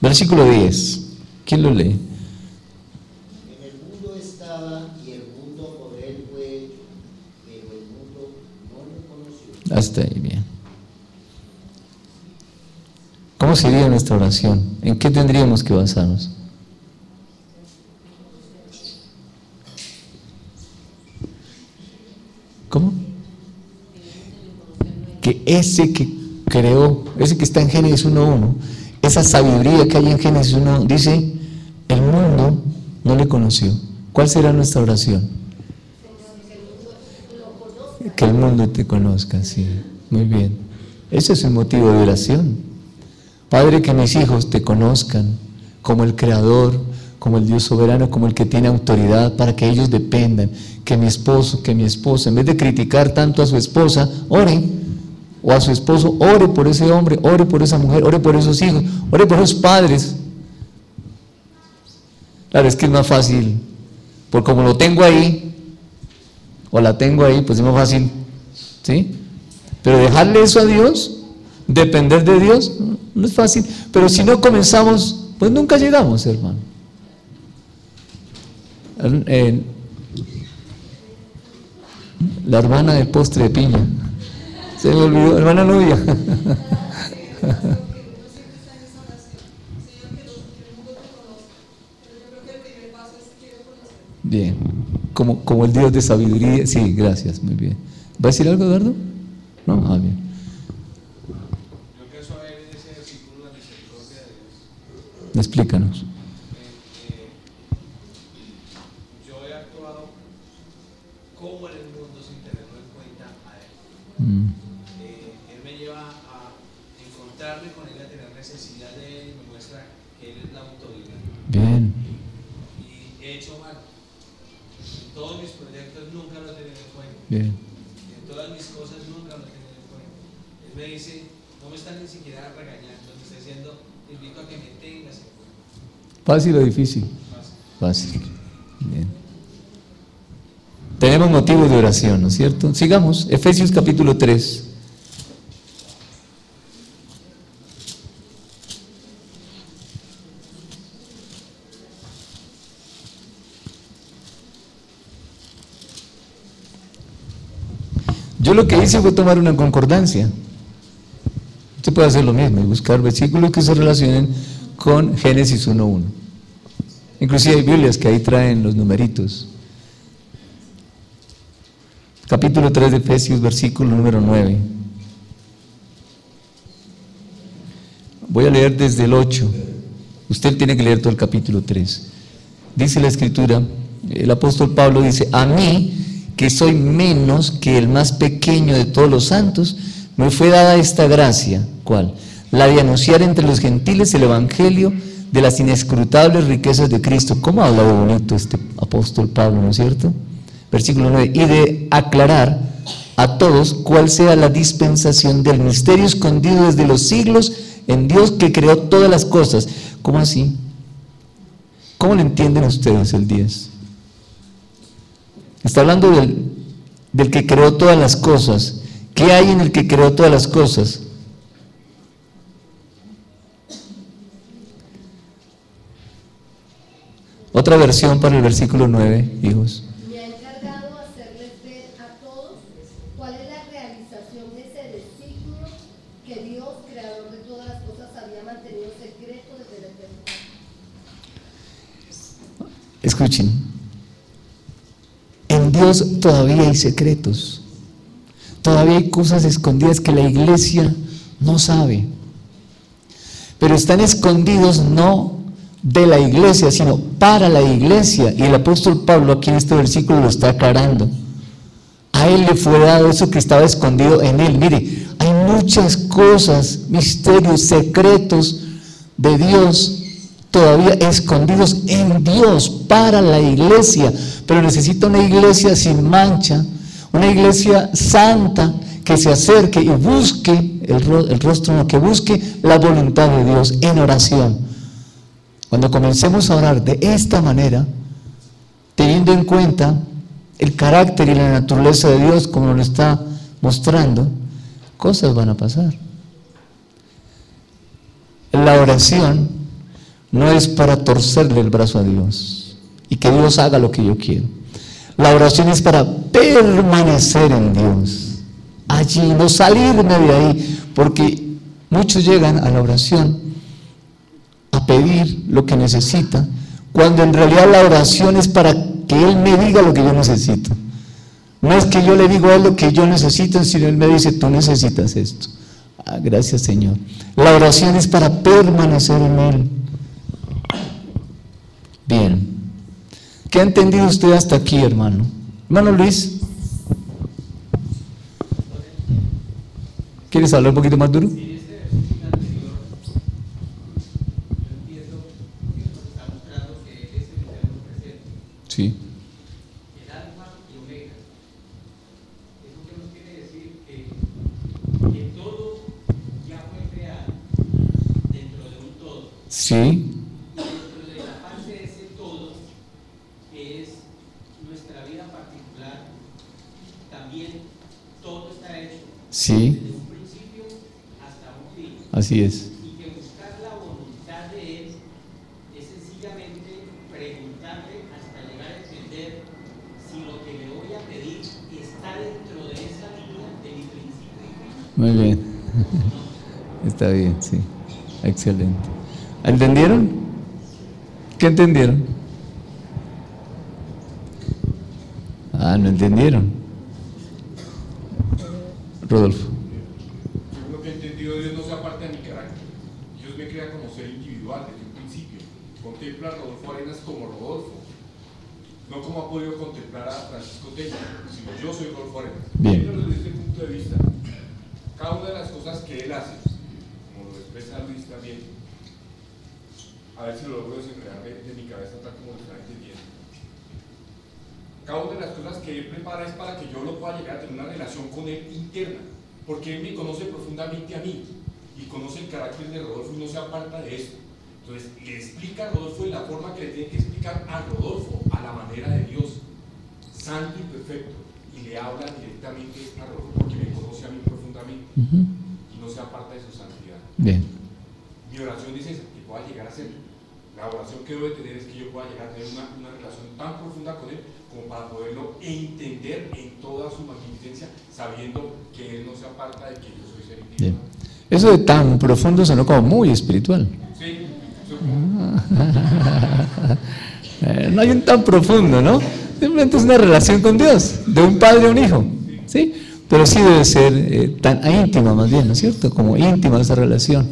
versículo 10. ¿Quién lo lee? En el mundo estaba y el mundo por él fue hecho, pero el mundo no le conoció. Hasta ahí, bien. ¿Cómo sería nuestra oración? ¿En qué tendríamos que basarnos? ¿Cómo? Que ese que creó, ese que está en Génesis 1:1, esa sabiduría que hay en Génesis 1, dice, el mundo no le conoció. ¿Cuál será nuestra oración? Que el mundo te conozca, sí. Muy bien. Ese es el motivo de oración. Padre, que mis hijos te conozcan como el Creador, como el Dios soberano, como el que tiene autoridad, para que ellos dependan. Que mi esposo, que mi esposa, en vez de criticar tanto a su esposa, ore, o a su esposo, ore por ese hombre, ore por esa mujer, ore por esos hijos, ore por esos padres. Claro, es que es más fácil, porque como lo tengo ahí, o la tengo ahí, pues es más fácil, ¿sí? Pero dejarle eso a Dios, depender de Dios, no es fácil. Pero si no comenzamos, pues nunca llegamos, hermano. La hermana del postre de piña, se me olvidó, hermana novia. Bien, como el Dios de sabiduría. Sí, gracias, muy bien. ¿Va a decir algo, Eduardo? No, bien. Yo empiezo a ver en ese versículo la misericordia de Dios. Explícanos. Yo he actuado como en el mundo sin tenerlo en cuenta a él. Él me lleva a encontrarme con él, a tener necesidad de él, y me muestra que él es la autoridad. Bien, Y he hecho mal. En todos mis proyectos nunca lo he tenido en cuenta. bien. En todas mis cosas nunca lo he tenido en cuenta. Él me dice, no me están ni siquiera regañando, me está diciendo, te invito a que me tengas en cuenta. ¿Fácil o difícil? Más. Fácil. Bien. Tenemos tenemos motivos de oración, ¿no es cierto? Sigamos, Efesios capítulo 3. Yo lo que hice fue tomar una concordancia. Usted puede hacer lo mismo y buscar versículos que se relacionen con Génesis 1:1. Inclusive hay Biblias que ahí traen los numeritos. Capítulo 3 de Efesios, versículo número 9. Voy a leer desde el 8. Usted tiene que leer todo el capítulo 3. Dice la Escritura, el apóstol Pablo dice: a mí, que soy menos que el más pequeño de todos los santos, me fue dada esta gracia. ¿Cuál? La de anunciar entre los gentiles el evangelio de las inescrutables riquezas de Cristo. ¿Cómo habla de bonito este apóstol Pablo, no es cierto? Versículo 9, y de aclarar a todos cuál sea la dispensación del misterio escondido desde los siglos en Dios que creó todas las cosas. ¿Cómo así? ¿Cómo lo entienden ustedes el 10? Está hablando del que creó todas las cosas. ¿Qué hay en el que creó todas las cosas? Otra versión para el versículo 9, hijos. Me ha encargado hacerles ver a todos cuál es la realización de ese designio que Dios, creador de todas las cosas, había mantenido secreto desde la eternidad. Escuchen. En Dios todavía hay secretos, todavía hay cosas escondidas que la iglesia no sabe, pero están escondidos no de la iglesia, sino para la iglesia, y el apóstol Pablo aquí en este versículo lo está aclarando. A él le fue dado eso que estaba escondido en él. Mire, hay muchas cosas, misterios, secretos de Dios todavía escondidos en Dios para la iglesia, pero necesita una iglesia sin mancha, una iglesia santa que se acerque y busque el rostro, no, que busque la voluntad de Dios en oración. Cuando comencemos a orar de esta manera, teniendo en cuenta el carácter y la naturaleza de Dios como lo está mostrando, cosas van a pasar. La oración no es para torcerle el brazo a Dios y que Dios haga lo que yo quiero. La oración es para permanecer en Dios, allí, no salirme de ahí, porque muchos llegan a la oración a pedir lo que necesita, cuando en realidad la oración es para que Él me diga lo que yo necesito. No es que yo le digo a Él lo que yo necesito, sino Él me dice: tú necesitas esto. Ah, gracias, Señor. La oración es para permanecer en Él. Bien. ¿Qué ha entendido usted hasta aquí, hermano? Hermano Luis, ¿quieres hablar un poquito más duro? Sí, este versículo anterior, yo entiendo que Dios nos está mostrando que Él es el eterno presente, Sí. el alfa y omega. Eso que nos quiere decir que todo ya fue creado dentro de un todo. Sí. Dentro de la parte de ese todo, que es nuestra vida particular, también todo está hecho Sí. desde un principio hasta un fin. Así es. Y que buscar la voluntad de Él es sencillamente preguntarle hasta llegar a entender si lo que le voy a pedir está dentro de esa línea de mi principio y fin. Muy bien. Está bien, sí. Excelente. ¿Entendieron? ¿Qué entendieron? Ah, no entendieron. Rodolfo. Según lo que he entendido, Dios no se aparta de mi carácter. Dios me crea como ser individual desde un principio. Contempla a Rodolfo Arenas como Rodolfo, no como ha podido contemplar a Francisco Teña, sino yo soy Rodolfo Arenas. Bien. Viéndolo desde este punto de vista, cada una de las cosas que él hace, como lo expresa Luis también, a ver si lo logro desenredar de mi cabeza tal como lo está entendiendo. Cada una de las cosas que él prepara es para que yo lo pueda llegar a tener una relación con él interna, porque él me conoce profundamente a mí y conoce el carácter de Rodolfo y no se aparta de esto. Entonces le explica a Rodolfo en la forma que le tiene que explicar a Rodolfo, a la manera de Dios, santo y perfecto, y le habla directamente a Rojo, porque me conoce a mí profundamente, Ujú. y no se aparta de su santidad. Bien. Mi oración dice esa, que pueda llegar a ser. La oración que debo de tener es que yo pueda llegar a tener una relación tan profunda con Él como para poderlo entender en toda su magnificencia, sabiendo que Él no se aparta de que yo soy ser Bien. individual. Eso de tan profundo sonó como muy espiritual. Sí, No hay un tan profundo, ¿no? Simplemente es una relación con Dios, de un padre a un hijo, ¿sí? Pero sí debe ser tan íntima más bien, ¿no es cierto? Como íntima esa relación.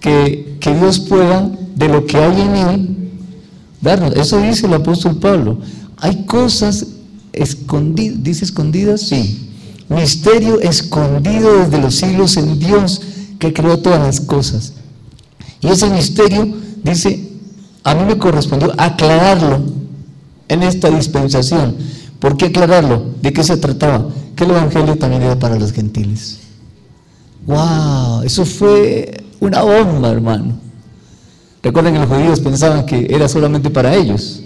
Que Dios pueda, de lo que hay en Él, darnos. Eso dice el apóstol Pablo. Hay cosas escondidas, ¿dice escondidas? Sí. Misterio escondido desde los siglos en Dios, que creó todas las cosas. Y ese misterio, dice, a mí me correspondió aclararlo en esta dispensación. ¿Por qué aclararlo? ¿De qué se trataba? Que el Evangelio también era para los gentiles. ¡Wow! Eso fue una bomba, hermano. Recuerden que los judíos pensaban que era solamente para ellos.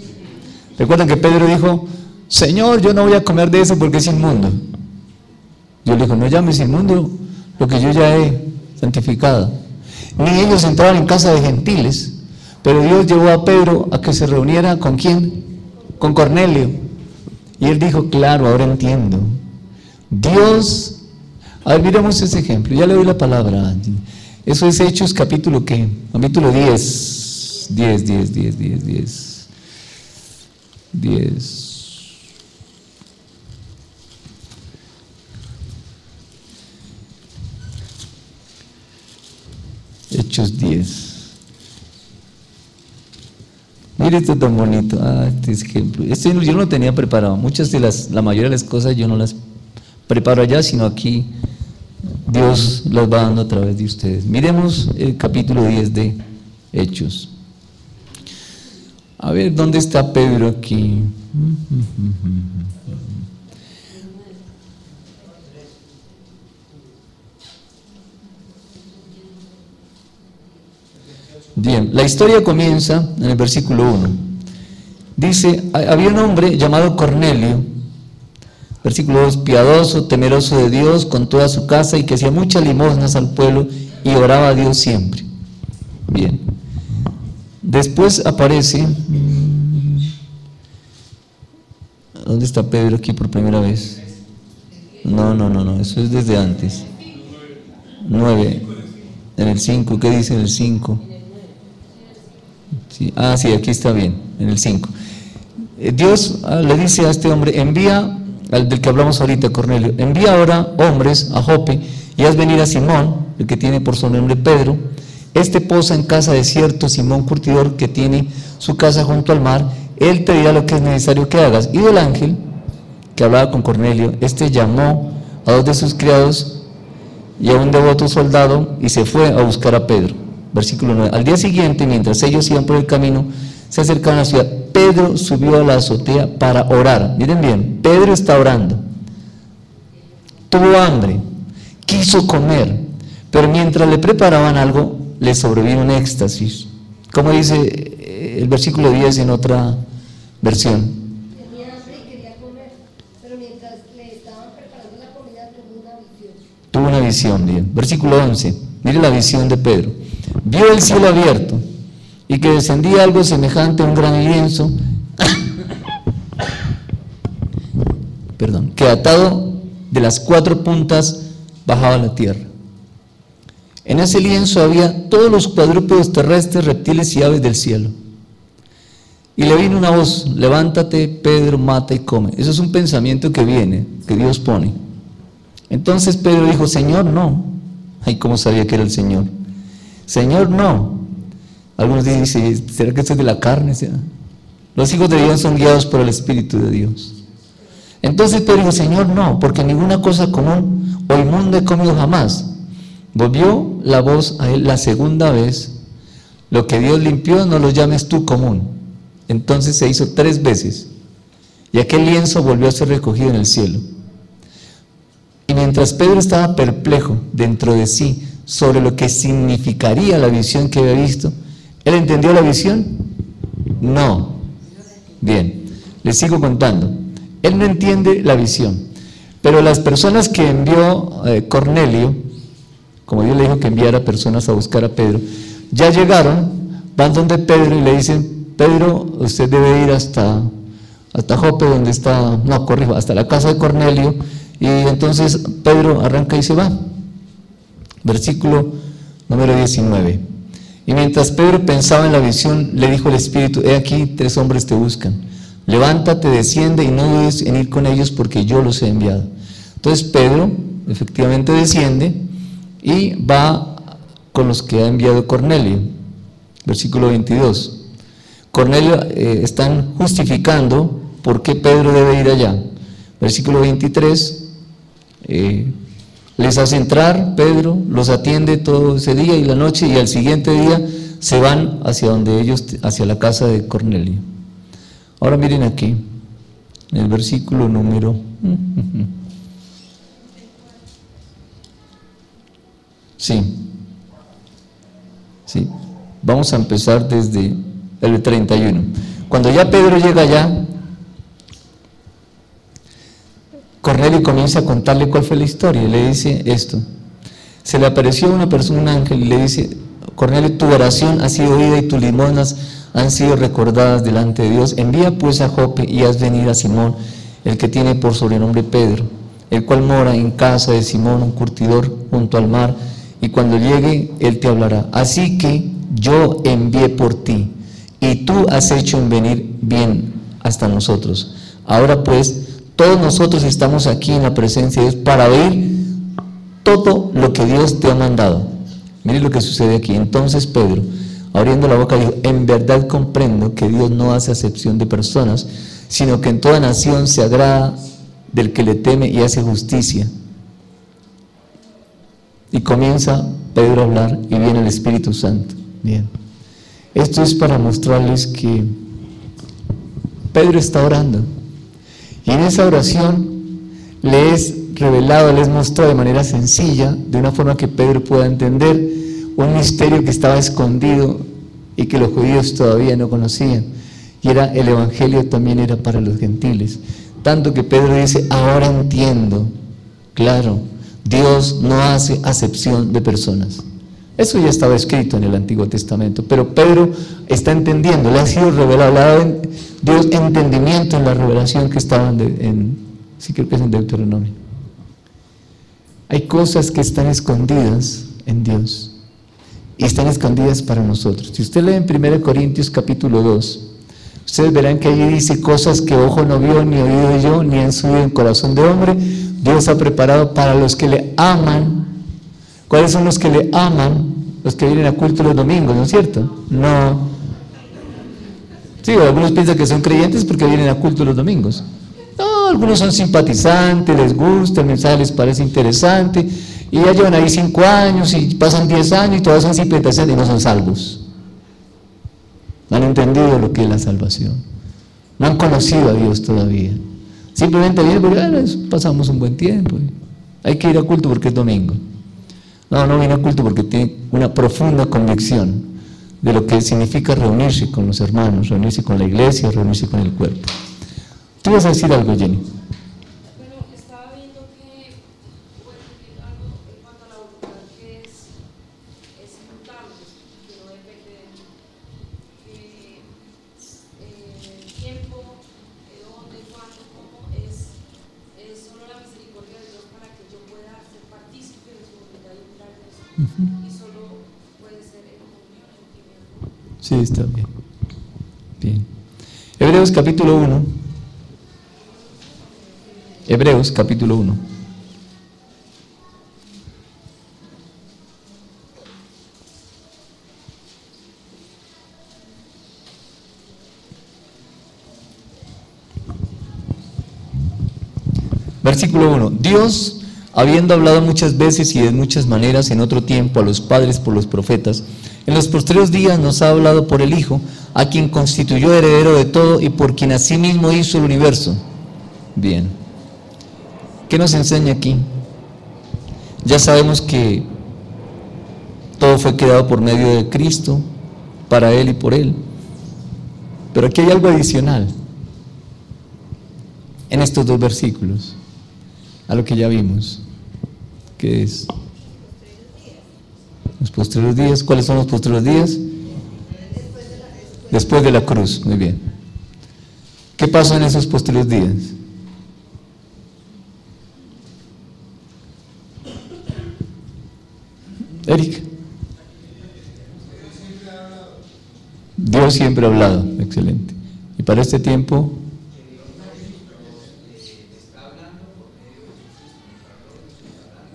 Recuerden que Pedro dijo: Señor, yo no voy a comer de eso porque es inmundo. Yo le digo: no llames inmundo lo que yo ya he santificado. Ni ellos entraban en casa de gentiles, pero Dios llevó a Pedro a que se reuniera ¿con quién? Con Cornelio. Y él dijo: claro, ahora entiendo. Dios, a ver, miremos ese ejemplo. Ya le doy la palabra. Eso es Hechos capítulo ¿qué? Capítulo 10. 10. Hechos 10. Mire, esto tan bonito. Este ejemplo. Este yo no lo tenía preparado. La mayoría de las cosas yo no las preparo allá, sino aquí Dios las va dando a través de ustedes. Miremos el capítulo 10 de Hechos. A ver, ¿dónde está Pedro aquí? Bien, la historia comienza en el versículo 1. Dice: había un hombre llamado Cornelio, versículo 2, piadoso, temeroso de Dios con toda su casa, y que hacía muchas limosnas al pueblo y oraba a Dios siempre. Bien. Después aparece, ¿dónde está Pedro aquí por primera vez? No, eso es desde antes. 9, en el 5, ¿qué dice en el 5? Sí, sí, aquí está bien, en el 5. Dios le dice a este hombre: envía, al del que hablamos ahorita, Cornelio, envía ahora hombres a Jope y haz venir a Simón, el que tiene por sobrenombre Pedro. Este posa en casa de cierto Simón curtidor, que tiene su casa junto al mar. Él te dirá lo que es necesario que hagas. Y del ángel que hablaba con Cornelio, este llamó a 2 de sus criados y a un devoto soldado, y se fue a buscar a Pedro. Versículo 9. Al día siguiente, mientras ellos iban por el camino, se acercaban a la ciudad. Pedro subió a la azotea para orar. Miren bien, Pedro está orando. Tuvo hambre, quiso comer, pero mientras le preparaban algo, le sobrevino un éxtasis. Como dice el versículo 10 en otra versión. Tenía hambre y quería comer, pero mientras le estaban preparando la comida tuvo una visión. Tuvo una visión, bien. Versículo 11. Mire la visión de Pedro. Vio el cielo abierto y que descendía algo semejante a un gran lienzo, que atado de las 4 puntas bajaba a la tierra. En ese lienzo había todos los cuadrúpedos terrestres, reptiles y aves del cielo. Y le vino una voz: levántate, Pedro, mata y come. Eso es un pensamiento que viene, que Dios pone. Entonces Pedro dijo: Señor, no. Ay, ¿cómo sabía que era el Señor? Señor, no. Algunos dicen: ¿será que esto es de la carne? Los hijos de Dios son guiados por el Espíritu de Dios. Entonces Pedro dijo: Señor, no, porque ninguna cosa común o inmunda he comido jamás. Volvió la voz a él la segunda vez: lo que Dios limpió no lo llames tú común. Entonces se hizo 3 veces, y aquel lienzo volvió a ser recogido en el cielo. Y mientras Pedro estaba perplejo dentro de sí sobre lo que significaría la visión que había visto, ¿él entendió la visión? No. Bien, les sigo contando. Él no entiende la visión. Pero las personas que envió Cornelio, como Dios le dijo que enviara personas a buscar a Pedro, ya llegaron, van donde Pedro y le dicen: Pedro, usted debe ir hasta Jope, donde está, no, corrijo, hasta la casa de Cornelio. Y entonces Pedro arranca y se va. Versículo número 19. Y mientras Pedro pensaba en la visión, le dijo el Espíritu: he aquí, 3 hombres te buscan. Levántate, desciende y no dudes en ir con ellos, porque yo los he enviado. Entonces Pedro efectivamente desciende y va con los que ha enviado Cornelio. Versículo 22. Cornelio están justificando por qué Pedro debe ir allá. Versículo 23. Les hace entrar Pedro, los atiende todo ese día y la noche, y al siguiente día se van hacia donde ellos, hacia la casa de Cornelio. Ahora miren aquí, en el versículo número... Sí, vamos a empezar desde el 31. Cuando ya Pedro llega allá, Cornelio comienza a contarle cuál fue la historia y le dice esto: se le apareció una persona, un ángel, y le dice: Cornelio, tu oración ha sido oída y tus limosnas han sido recordadas delante de Dios. Envía pues a Jope y haz venir a Simón, el que tiene por sobrenombre Pedro, el cual mora en casa de Simón, un curtidor, junto al mar, y cuando llegue él te hablará. Así que yo envié por ti, y tú has hecho en venir bien hasta nosotros. Ahora pues, todos nosotros estamos aquí en la presencia de Dios para oír todo lo que Dios te ha mandado. Miren lo que sucede aquí. Entonces Pedro, abriendo la boca, dijo: en verdad comprendo que Dios no hace acepción de personas, sino que en toda nación se agrada del que le teme y hace justicia. Y comienza Pedro a hablar y viene el Espíritu Santo. Bien. Esto es para mostrarles que Pedro está orando. Y en esa oración le es revelado, le es mostrado de manera sencilla, de una forma que Pedro pueda entender, un misterio que estaba escondido y que los judíos todavía no conocían. Y era el Evangelio, también era para los gentiles. Tanto que Pedro dice: ahora entiendo, claro, Dios no hace acepción de personas. Eso ya estaba escrito en el Antiguo Testamento, pero Pedro está entendiendo, le ha sido revelado, le ha dado Dios entendimiento en la revelación que estaba sí, creo que es en Deuteronomio. Hay cosas que están escondidas en Dios y están escondidas para nosotros. Si usted lee en 1 Corintios capítulo 2, ustedes verán que allí dice: cosas que ojo no vio, ni oído oyó, ni han subido en corazón de hombre, Dios ha preparado para los que le aman. ¿Cuáles son los que le aman? Los que vienen a culto los domingos, ¿no es cierto? No. Sí, algunos piensan que son creyentes porque vienen a culto los domingos. No, algunos son simpatizantes, les gusta, el mensaje les parece interesante, y ya llevan ahí 5 años y pasan 10 años y todos son simpatizantes y no son salvos. No han entendido lo que es la salvación. No han conocido a Dios todavía. Simplemente vienen porque pasamos un buen tiempo. Hay que ir a culto porque es domingo. No viene a culto porque tiene una profunda convicción de lo que significa reunirse con los hermanos, reunirse con la iglesia, reunirse con el cuerpo. ¿Tú vas a decir algo, Jenny? Bueno, estaba viendo que, algo en cuanto a la voluntad que es inmutable, que no depende de tiempo, dónde, cuándo, cómo, es solo la misericordia de Dios para que yo pueda ser partícipe de su voluntad y entrar en eso. Y solo puede ser en comunión, en intimidad. Sí, está bien. Bien. Hebreos capítulo 1. Hebreos capítulo 1. Versículo 1. Dios, habiendo hablado muchas veces y de muchas maneras en otro tiempo a los padres por los profetas, en los postreros días nos ha hablado por el Hijo, a quien constituyó heredero de todo y por quien asimismo hizo el universo. Bien. ¿Qué nos enseña aquí? Ya sabemos que todo fue creado por medio de Cristo, para Él y por Él. Pero aquí hay algo adicional. en estos dos versículos, a lo que ya vimos, que es los postreros días. ¿Cuáles son los postreros días? Después de la cruz. Muy bien. ¿Qué pasa en esos postreros días? Eric. Dios siempre ha hablado. Excelente. Y para este tiempo,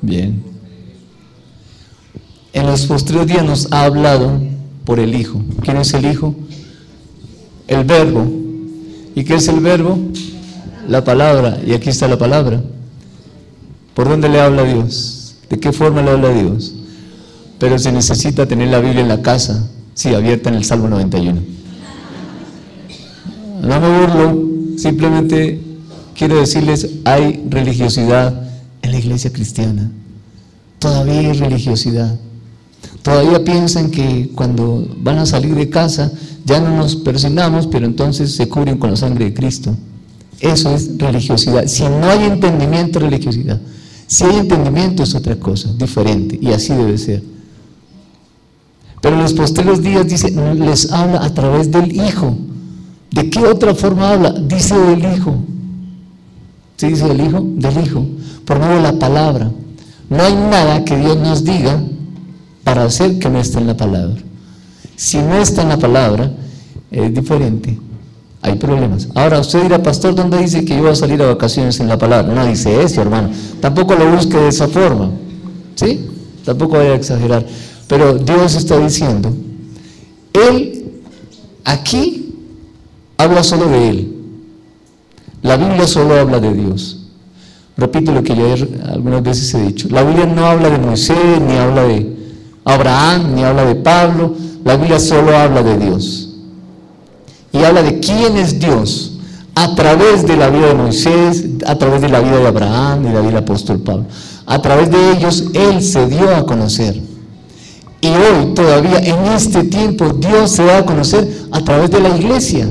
bien. En los postreros días nos ha hablado por el Hijo. ¿Quién es el Hijo? El Verbo. ¿Y qué es el Verbo? La palabra. Y aquí está la palabra. ¿Por dónde le habla Dios? ¿De qué forma le habla Dios? Pero se necesita tener la Biblia en la casa. Sí, abierta en el Salmo 91. No me burlo, simplemente quiero decirles, hay religiosidad en la iglesia cristiana. Todavía hay religiosidad. Todavía piensan que cuando van a salir de casa ya no nos persignamos, pero entonces se cubren con la sangre de Cristo. Eso es religiosidad. Si no hay entendimiento, religiosidad. Si hay entendimiento es otra cosa, diferente, y así debe ser. Pero en los postreros días dice, les habla a través del Hijo. ¿De qué otra forma habla? Dice del Hijo. ¿Sí dice del Hijo? Del Hijo. Por medio de la palabra. No hay nada que Dios nos diga para hacer que no esté en la palabra. Si no está en la palabra, es diferente. Hay problemas. Ahora usted dirá, pastor, ¿dónde dice que yo voy a salir a vacaciones en la palabra? No dice eso, hermano. Tampoco lo busque de esa forma. ¿Sí? Tampoco vaya a exagerar. Pero Dios está diciendo, Él aquí habla solo de Él. La Biblia solo habla de Dios. Repito lo que yo algunas veces he dicho. La Biblia no habla de Moisés, ni habla de Abraham, ni habla de Pablo. La Biblia solo habla de Dios. Y habla de quién es Dios a través de la vida de Moisés, a través de la vida de Abraham y la vida del apóstol Pablo. A través de ellos Él se dio a conocer. Y hoy todavía en este tiempo Dios se da a conocer a través de la iglesia.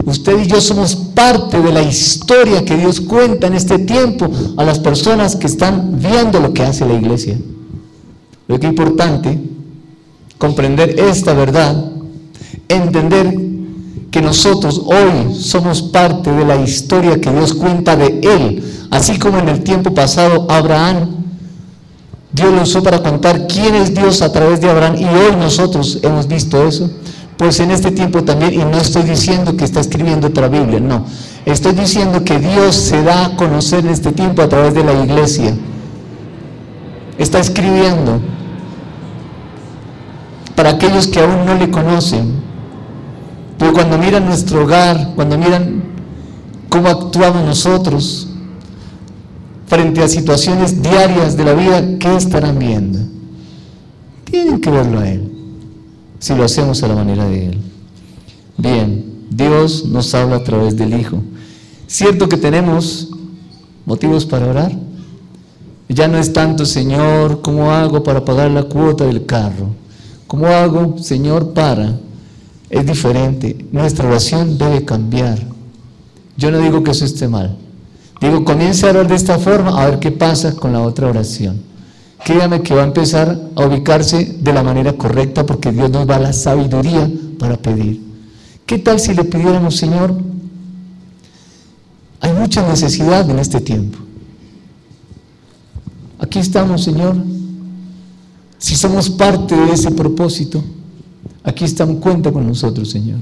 Usted y yo somos parte de la historia que Dios cuenta en este tiempo a las personas que están viendo lo que hace la iglesia. Lo que es importante, comprender esta verdad, entender que nosotros hoy somos parte de la historia que Dios cuenta de Él, así como en el tiempo pasado Abraham, Dios lo usó para contar quién es Dios a través de Abraham, y hoy nosotros hemos visto eso. Pues en este tiempo también, y no estoy diciendo que está escribiendo otra Biblia, no, estoy diciendo que Dios se da a conocer en este tiempo a través de la iglesia. Está escribiendo para aquellos que aún no le conocen. Pero cuando miran nuestro hogar, cuando miran cómo actuamos nosotros frente a situaciones diarias de la vida, ¿qué estarán viendo? Tienen que verlo a Él, si lo hacemos a la manera de Él. Bien, Dios nos habla a través del Hijo. ¿Cierto que tenemos motivos para orar? Ya no es tanto, Señor, ¿cómo hago para pagar la cuota del carro? ¿Cómo hago, Señor, para? Es diferente. Nuestra oración debe cambiar. Yo no digo que eso esté mal. Digo, comience a orar de esta forma, a ver qué pasa con la otra oración. Créame que va a empezar a ubicarse de la manera correcta, porque Dios nos da la sabiduría para pedir. ¿Qué tal si le pidiéramos, Señor? Hay mucha necesidad en este tiempo. Aquí estamos, Señor. Si somos parte de ese propósito, aquí estamos, cuenta con nosotros, Señor.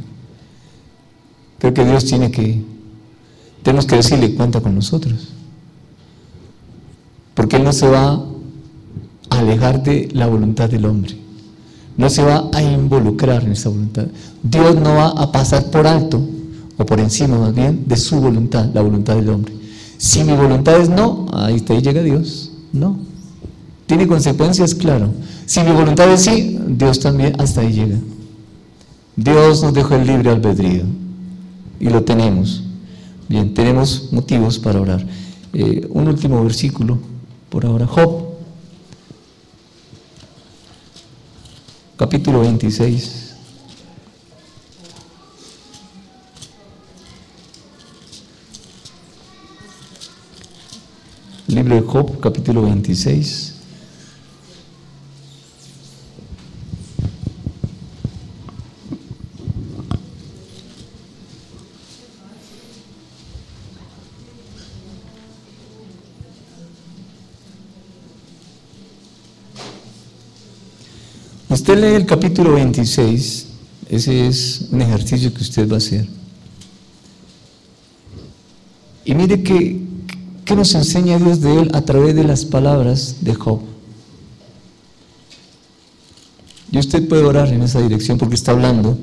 Creo que Dios tenemos que decirle, cuenta con nosotros. Porque Él no se va a alejar de la voluntad del hombre. No se va a involucrar en esa voluntad. Dios no va a pasar por alto, o por encima más bien, de su voluntad, la voluntad del hombre. Si mi voluntad es no, ahí llega Dios. No. Tiene consecuencias, claro. Si mi voluntad es sí, Dios también hasta ahí llega. Dios nos dejó el libre albedrío. Y lo tenemos. Bien, tenemos motivos para orar. Un último versículo por ahora. Job, capítulo 26. de Job, capítulo 26. Usted lee el capítulo 26, ese es un ejercicio que usted va a hacer. Y mire qué nos enseña Dios de él a través de las palabras de Job. Y usted puede orar en esa dirección porque está hablando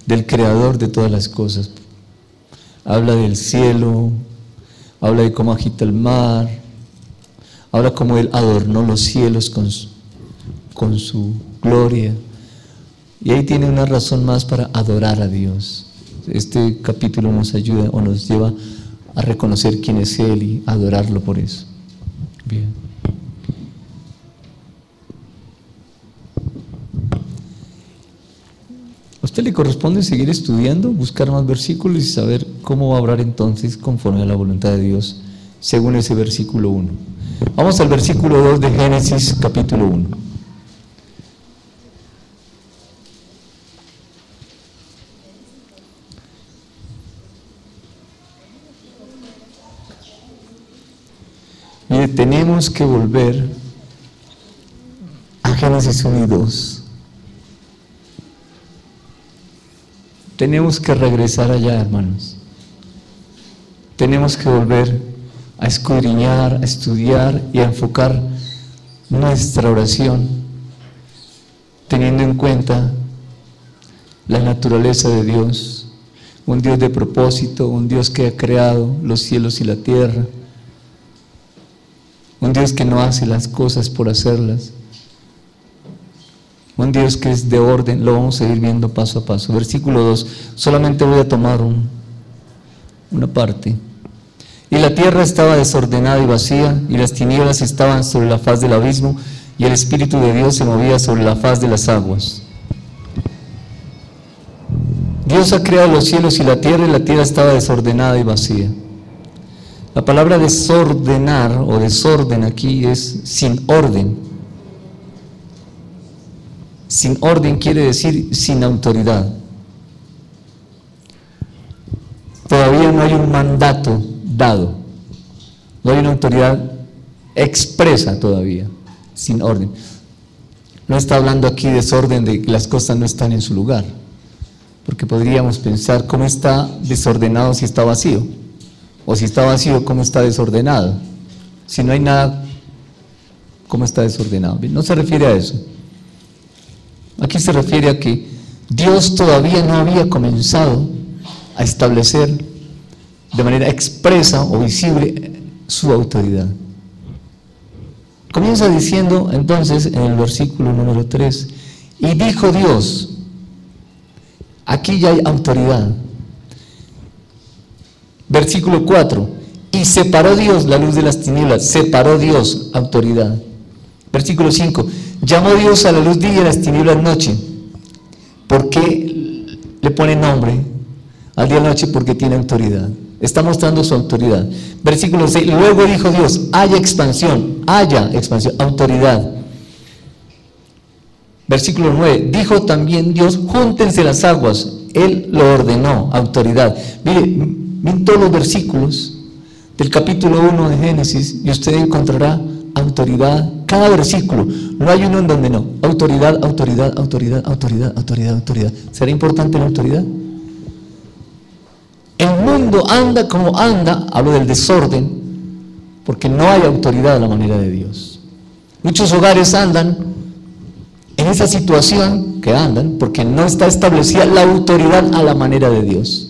del creador de todas las cosas. Habla del cielo, habla de cómo agita el mar, habla cómo él adornó los cielos con su gloria. Y ahí tiene una razón más para adorar a Dios. Este capítulo nos ayuda o nos lleva a reconocer quién es Él y adorarlo por eso. Bien. A usted le corresponde seguir estudiando, buscar más versículos y saber cómo va a obrar entonces conforme a la voluntad de Dios, según ese versículo 1. Vamos al versículo 2 de Génesis capítulo 1. Mire, tenemos que volver a Génesis 1 y 2. Tenemos que regresar allá, hermanos. Tenemos que volver a escudriñar, a estudiar y a enfocar nuestra oración, teniendo en cuenta la naturaleza de Dios, un Dios de propósito, un Dios que ha creado los cielos y la tierra, un Dios que no hace las cosas por hacerlas, un Dios que es de orden. Lo vamos a ir viendo paso a paso. Versículo 2, solamente voy a tomar una parte. Y la tierra estaba desordenada y vacía, y las tinieblas estaban sobre la faz del abismo, y el Espíritu de Dios se movía sobre la faz de las aguas. Dios ha creado los cielos y la tierra estaba desordenada y vacía. La palabra desordenar o desorden aquí es sin orden. Sin orden quiere decir sin autoridad. Todavía no hay un mandato dado. No hay una autoridad expresa todavía, sin orden. No está hablando aquí de desorden de que las cosas no están en su lugar. Porque podríamos pensar cómo está desordenado si está vacío. O si está vacío, ¿cómo está desordenado? Si no hay nada, ¿cómo está desordenado? No se refiere a eso. Aquí se refiere a que Dios todavía no había comenzado a establecer de manera expresa o visible su autoridad. Comienza diciendo entonces en el versículo número 3, y dijo Dios, aquí ya hay autoridad. Versículo 4, y separó Dios la luz de las tinieblas, separó Dios, autoridad. Versículo 5, llamó Dios a la luz día y a las tinieblas noche. ¿Por qué le pone nombre al día y a la noche? Porque tiene autoridad. Está mostrando su autoridad. Versículo 6, luego dijo Dios, haya expansión, autoridad. Versículo 9, dijo también Dios, júntense las aguas. Él lo ordenó, autoridad. Miren todos los versículos del capítulo 1 de Génesis y usted encontrará autoridad. Cada versículo, no hay uno en donde no. Autoridad, autoridad, autoridad, autoridad, autoridad, autoridad. ¿Será importante la autoridad? El mundo anda como anda, hablo del desorden, porque no hay autoridad a la manera de Dios. Muchos hogares andan en esa situación que andan porque no está establecida la autoridad a la manera de Dios.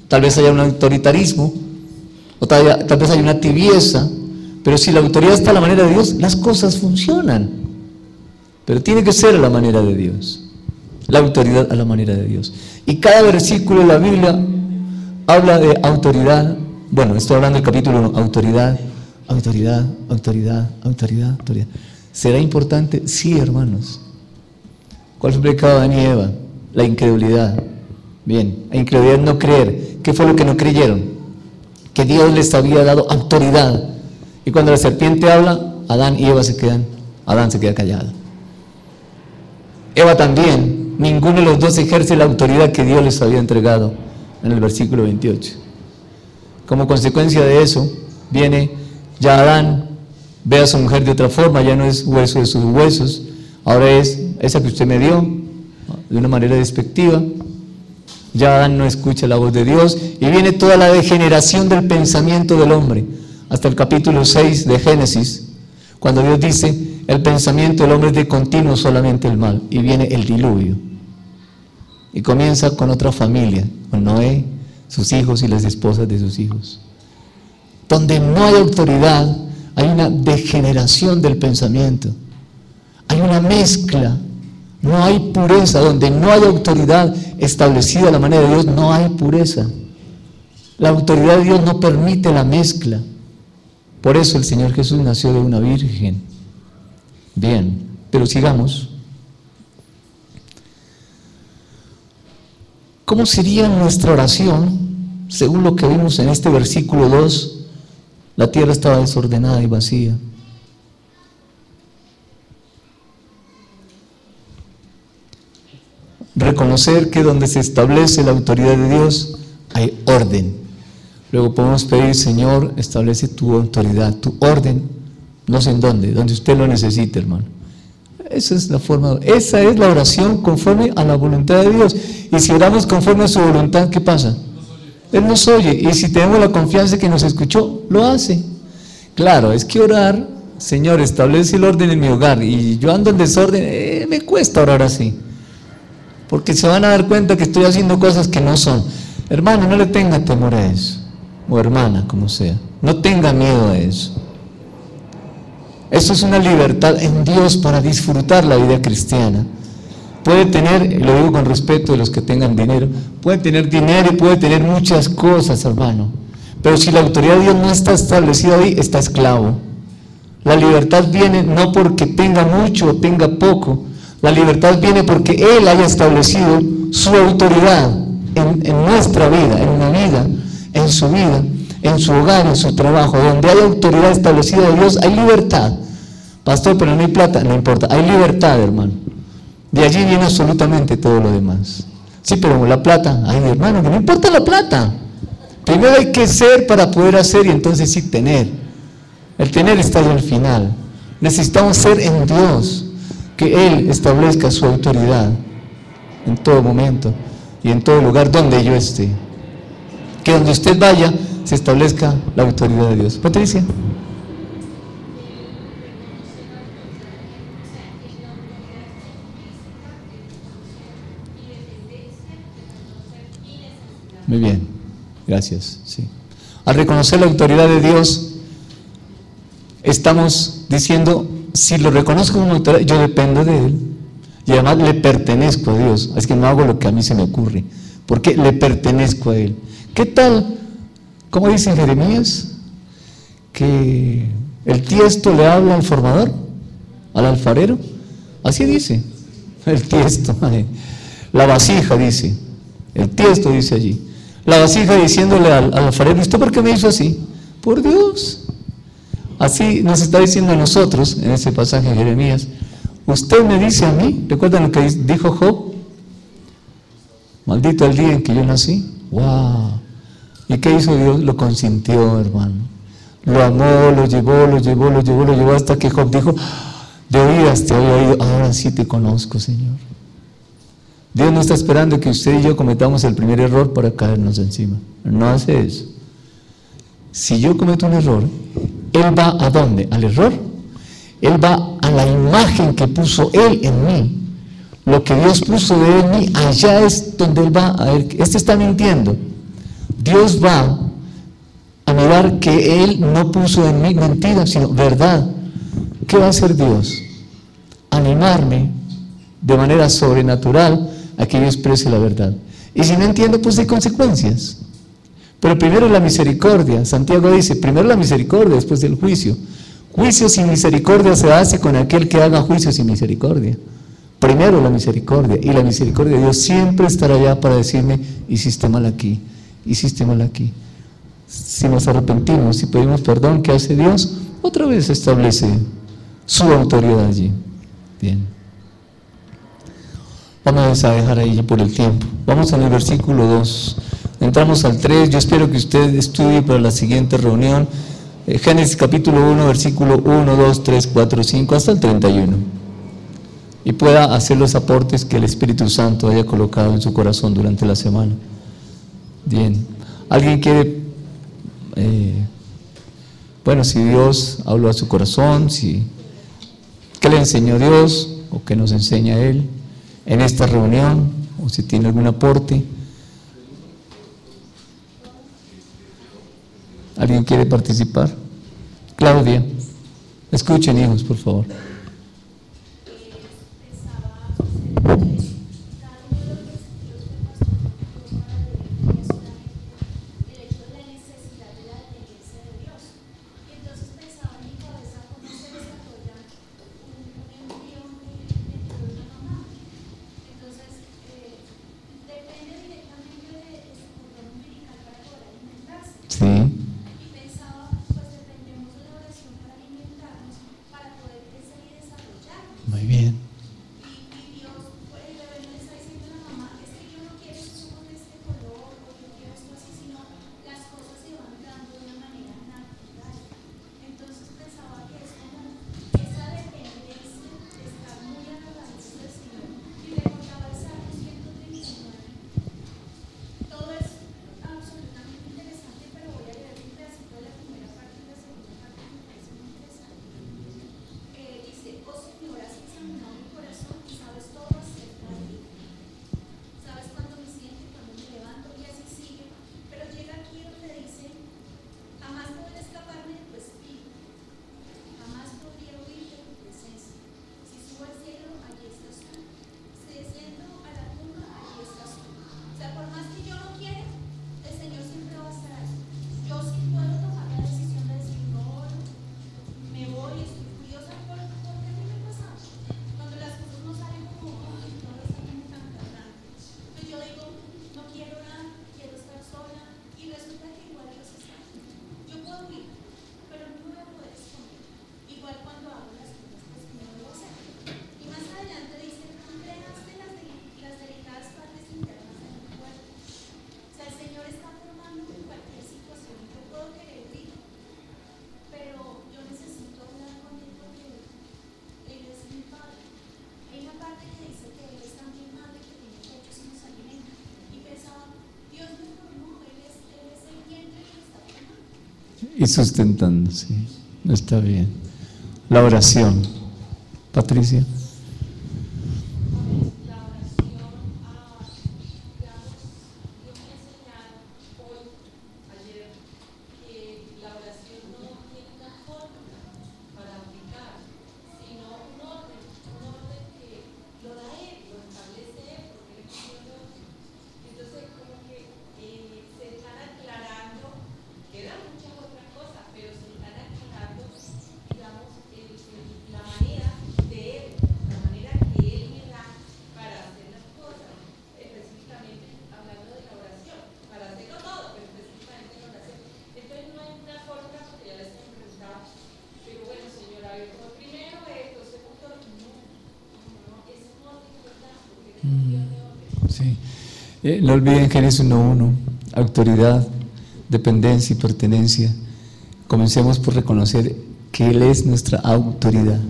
Tal vez haya un autoritarismo, o tal vez haya una tibieza, pero si la autoridad está a la manera de Dios, las cosas funcionan. Pero tiene que ser a la manera de Dios, la autoridad a la manera de Dios. Y cada versículo de la Biblia habla de autoridad. Bueno, estoy hablando del capítulo 1, autoridad, autoridad, autoridad, autoridad, autoridad. ¿Será importante? Sí, hermanos. ¿Cuál fue el pecado de Adán y Eva? La incredulidad. Bien, la incredulidad es no creer. ¿Qué fue lo que no creyeron? Que Dios les había dado autoridad Y cuando la serpiente habla, Adán se queda callado. Eva también, ninguno de los dos ejerce la autoridad que Dios les había entregado en el versículo 28. Como consecuencia de eso, viene ya Adán, ve a su mujer de otra forma, ya no es hueso de sus huesos, ahora es esa que usted me dio, de una manera despectiva. Ya Adán no escucha la voz de Dios y viene toda la degeneración del pensamiento del hombre, hasta el capítulo 6 de Génesis, cuando Dios dice, el pensamiento del hombre es de continuo solamente el mal, y viene el diluvio. Y comienza con otra familia, con Noé, sus hijos y las esposas de sus hijos. Donde no hay autoridad, hay una degeneración del pensamiento, hay una mezcla, no hay pureza. Donde no hay autoridad establecida a la manera de Dios, no hay pureza. La autoridad de Dios no permite la mezcla. Por eso el Señor Jesús nació de una virgen. Bien, pero sigamos. ¿Cómo sería nuestra oración? Según lo que vimos en este versículo 2, la tierra estaba desordenada y vacía. Reconocer que donde se establece la autoridad de Dios hay orden. Luego podemos pedir, Señor, establece tu autoridad, tu orden, no sé en dónde, donde usted lo necesite, hermano. Esa es la forma, esa es la oración conforme a la voluntad de Dios. Y si oramos conforme a su voluntad, ¿qué pasa? Él nos oye, y si tenemos la confianza de que nos escuchó, lo hace. Claro, es que orar, Señor, establece el orden en mi hogar, y yo ando en desorden, me cuesta orar así. Porque se van a dar cuenta que estoy haciendo cosas que no son. Hermano, no le tenga temor a eso. O hermana, como sea. No tenga miedo a eso. Eso es una libertad en Dios para disfrutar la vida cristiana. Puede tener, y lo digo con respeto de los que tengan dinero, puede tener dinero y puede tener muchas cosas, hermano. Pero si la autoridad de Dios no está establecida ahí, está esclavo. La libertad viene no porque tenga mucho o tenga poco. La libertad viene porque Él haya establecido su autoridad en nuestra vida, en una vida, en su vida, en su hogar, en su trabajo. Donde hay autoridad establecida de Dios, hay libertad. Pastor, pero no hay plata, no importa, hay libertad, hermano. De allí viene absolutamente todo lo demás. Sí, pero la plata, ay, hermano, que no importa la plata. Primero hay que ser para poder hacer y entonces sí tener. El tener está ahí al final. Necesitamos ser en Dios, que Él establezca su autoridad en todo momento y en todo lugar donde yo esté. Que donde usted vaya se establezca la autoridad de Dios. Patricia. Muy bien, gracias. Sí. Al reconocer la autoridad de Dios, estamos diciendo, si lo reconozco como autoridad, yo dependo de Él. Y además le pertenezco a Dios. Es que no hago lo que a mí se me ocurre, porque le pertenezco a Él. ¿Qué tal? ¿Cómo dice en Jeremías? Que el tiesto le habla al formador, al alfarero. Así dice, el tiesto. La vasija dice, el tiesto dice allí. La vasija diciéndole al alfarero, ¿usted por qué me hizo así? Por Dios. Así nos está diciendo a nosotros, en ese pasaje de Jeremías, usted me dice a mí, ¿recuerdan lo que dijo Job? Maldito el día en que yo nací. ¡Wow! ¿Y qué hizo Dios? Lo consintió, hermano. Lo amó, lo llevó, hasta que Job dijo, de oídas te había oído, ahora sí te conozco, Señor. Dios no está esperando que usted y yo cometamos el primer error para caernos encima. No hace eso. Si yo cometo un error, Él va ¿a dónde? ¿Al error? Él va a la imagen que puso Él en mí. Lo que Dios puso de Él en mí, allá es donde Él va a ver. Este está mintiendo. Dios va a mirar que Él no puso en mí mentira, sino verdad. ¿Qué va a hacer Dios? Animarme de manera sobrenatural a que yo exprese la verdad. Y si no entiendo, pues hay consecuencias. Pero primero la misericordia. Santiago dice, primero la misericordia, después del juicio. Juicio sin misericordia se hace con aquel que haga juicio sin misericordia. Primero la misericordia. Y la misericordia de Dios siempre estará allá para decirme, hiciste mal aquí, hiciste mal aquí. Si nos arrepentimos, si pedimos perdón, ¿qué hace Dios? otra vez establece su autoridad allí. Bien. Vamos a dejar ahí por el tiempo. Vamos al versículo 2. Entramos al 3. Yo espero que usted estudie para la siguiente reunión. Génesis capítulo 1, versículo 1, 2, 3, 4, 5, hasta el 31. Y pueda hacer los aportes que el Espíritu Santo haya colocado en su corazón durante la semana. Bien. ¿Alguien quiere? Bueno, si Dios habló a su corazón, ¿qué le enseñó Dios o qué nos enseña Él en esta reunión? O si tiene algún aporte. ¿Alguien quiere participar? Claudia, escuchen, hijos, por favor. Sí. Y pensaba, pues dependemos de la oración para alimentarnos, para poder crecer y desarrollarnos. Muy bien. Y Dios, pues el bebé no le está diciendo a la mamá, es que yo no quiero esos ojos de este color, o yo quiero esto así, sino las cosas se van dando de una manera natural. Entonces pensaba que es como esa dependencia de estar muy agarrados del Señor. Y recordaba el Salmo 139. Todo es absolutamente interesante, pero voy a leer un pedacito de la primera parte y la segunda parte que me parece muy interesante. Dice, oh Señor, has examinado mi corazón y sabes todo acerca de mí. Sabes cuándo me siento y cuándo me levanto, y así sigue. Pero llega aquí donde dice, jamás podré escaparme de tu espíritu, jamás podría huir de tu presencia. Si subo al cielo, allí estás tú. Si desciendo a la tumba, allí estás tú. O sea, por más que yo no quiera, el Señor siempre va a estar ahí. Yo sí puedo tomar la decisión de decir, no, me voy, estoy furiosa, porque a mí me pasa. Cuando las cosas no salen como no lo están como tan cargando. Pues yo digo, no quiero nada, quiero estar sola, y resulta que igual Dios está. Yo puedo ir, pero no me voy a poder esconder. Igual cuando hago las cosas, pues no lo voy a hacer. Y más adelante dice, entregaste las delicadas partes internas de mi cuerpo. O sea, el Señor está formando en cualquier situación. Yo puedo querer huir, pero yo necesito hablar con Él porque Él es mi Padre. Hay una parte que dice que Él es también madre, que tiene pechos y nos alimenta. Y pensaba, Dios me formó, Él es el vientre que está formando. Y sustentando, sí. Está bien. La oración. Patricia. La oración, digamos, Dios me ha enseñado hoy, ayer, que la oración no tiene una fórmula para aplicar, sino un orden que lo da Él, lo establece Él, porque Él es Dios. Entonces, como que se están aclarando, quedan muchas otras cosas, pero se están aclarando, digamos, la manera de Él, la manera que Él me da para hacer las cosas, específicamente hablando de la oración, para hacerlo todo, pero específicamente la oración. Entonces no hay una fórmula, porque ya les he preguntado, pero bueno, señora, a ver, como primero esto, segundo, no, es un orden, ¿verdad? Porque es un Dios de orden. Sí. No olviden Génesis 1:1, autoridad, dependencia y pertenencia. Comencemos por reconocer que Él es nuestra autoridad.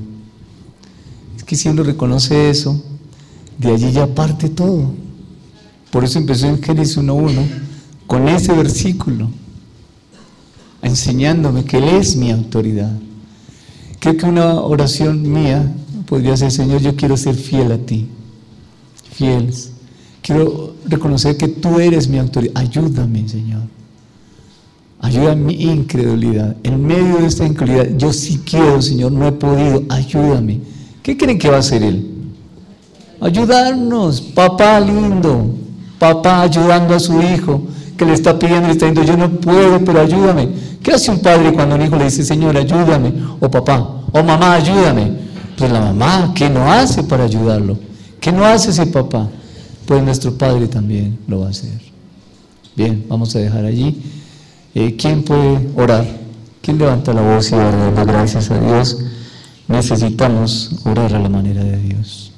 Es que si uno reconoce eso, de allí ya parte todo. Por eso empezó en Génesis 1:1 con ese versículo, enseñándome que Él es mi autoridad. Creo que una oración mía podría ser: Señor, yo quiero ser fiel a ti, fieles. Quiero reconocer que tú eres mi autoridad. Ayúdame, Señor. Ayuda mi incredulidad. En medio de esta incredulidad, yo sí quiero, Señor, no he podido. Ayúdame. ¿Qué creen que va a hacer Él? Ayudarnos. Papá lindo. Papá ayudando a su hijo, que le está pidiendo, le está diciendo: yo no puedo, pero ayúdame. ¿Qué hace un padre cuando un hijo le dice: Señor, ayúdame? O papá, o mamá, ayúdame. Pues la mamá, ¿qué no hace para ayudarlo? ¿Qué no hace ese papá? Pues nuestro Padre también lo va a hacer. Bien, vamos a dejar allí. ¿Quién puede orar? ¿Quién levanta la voz y va dando gracias a Dios? Necesitamos orar a la manera de Dios.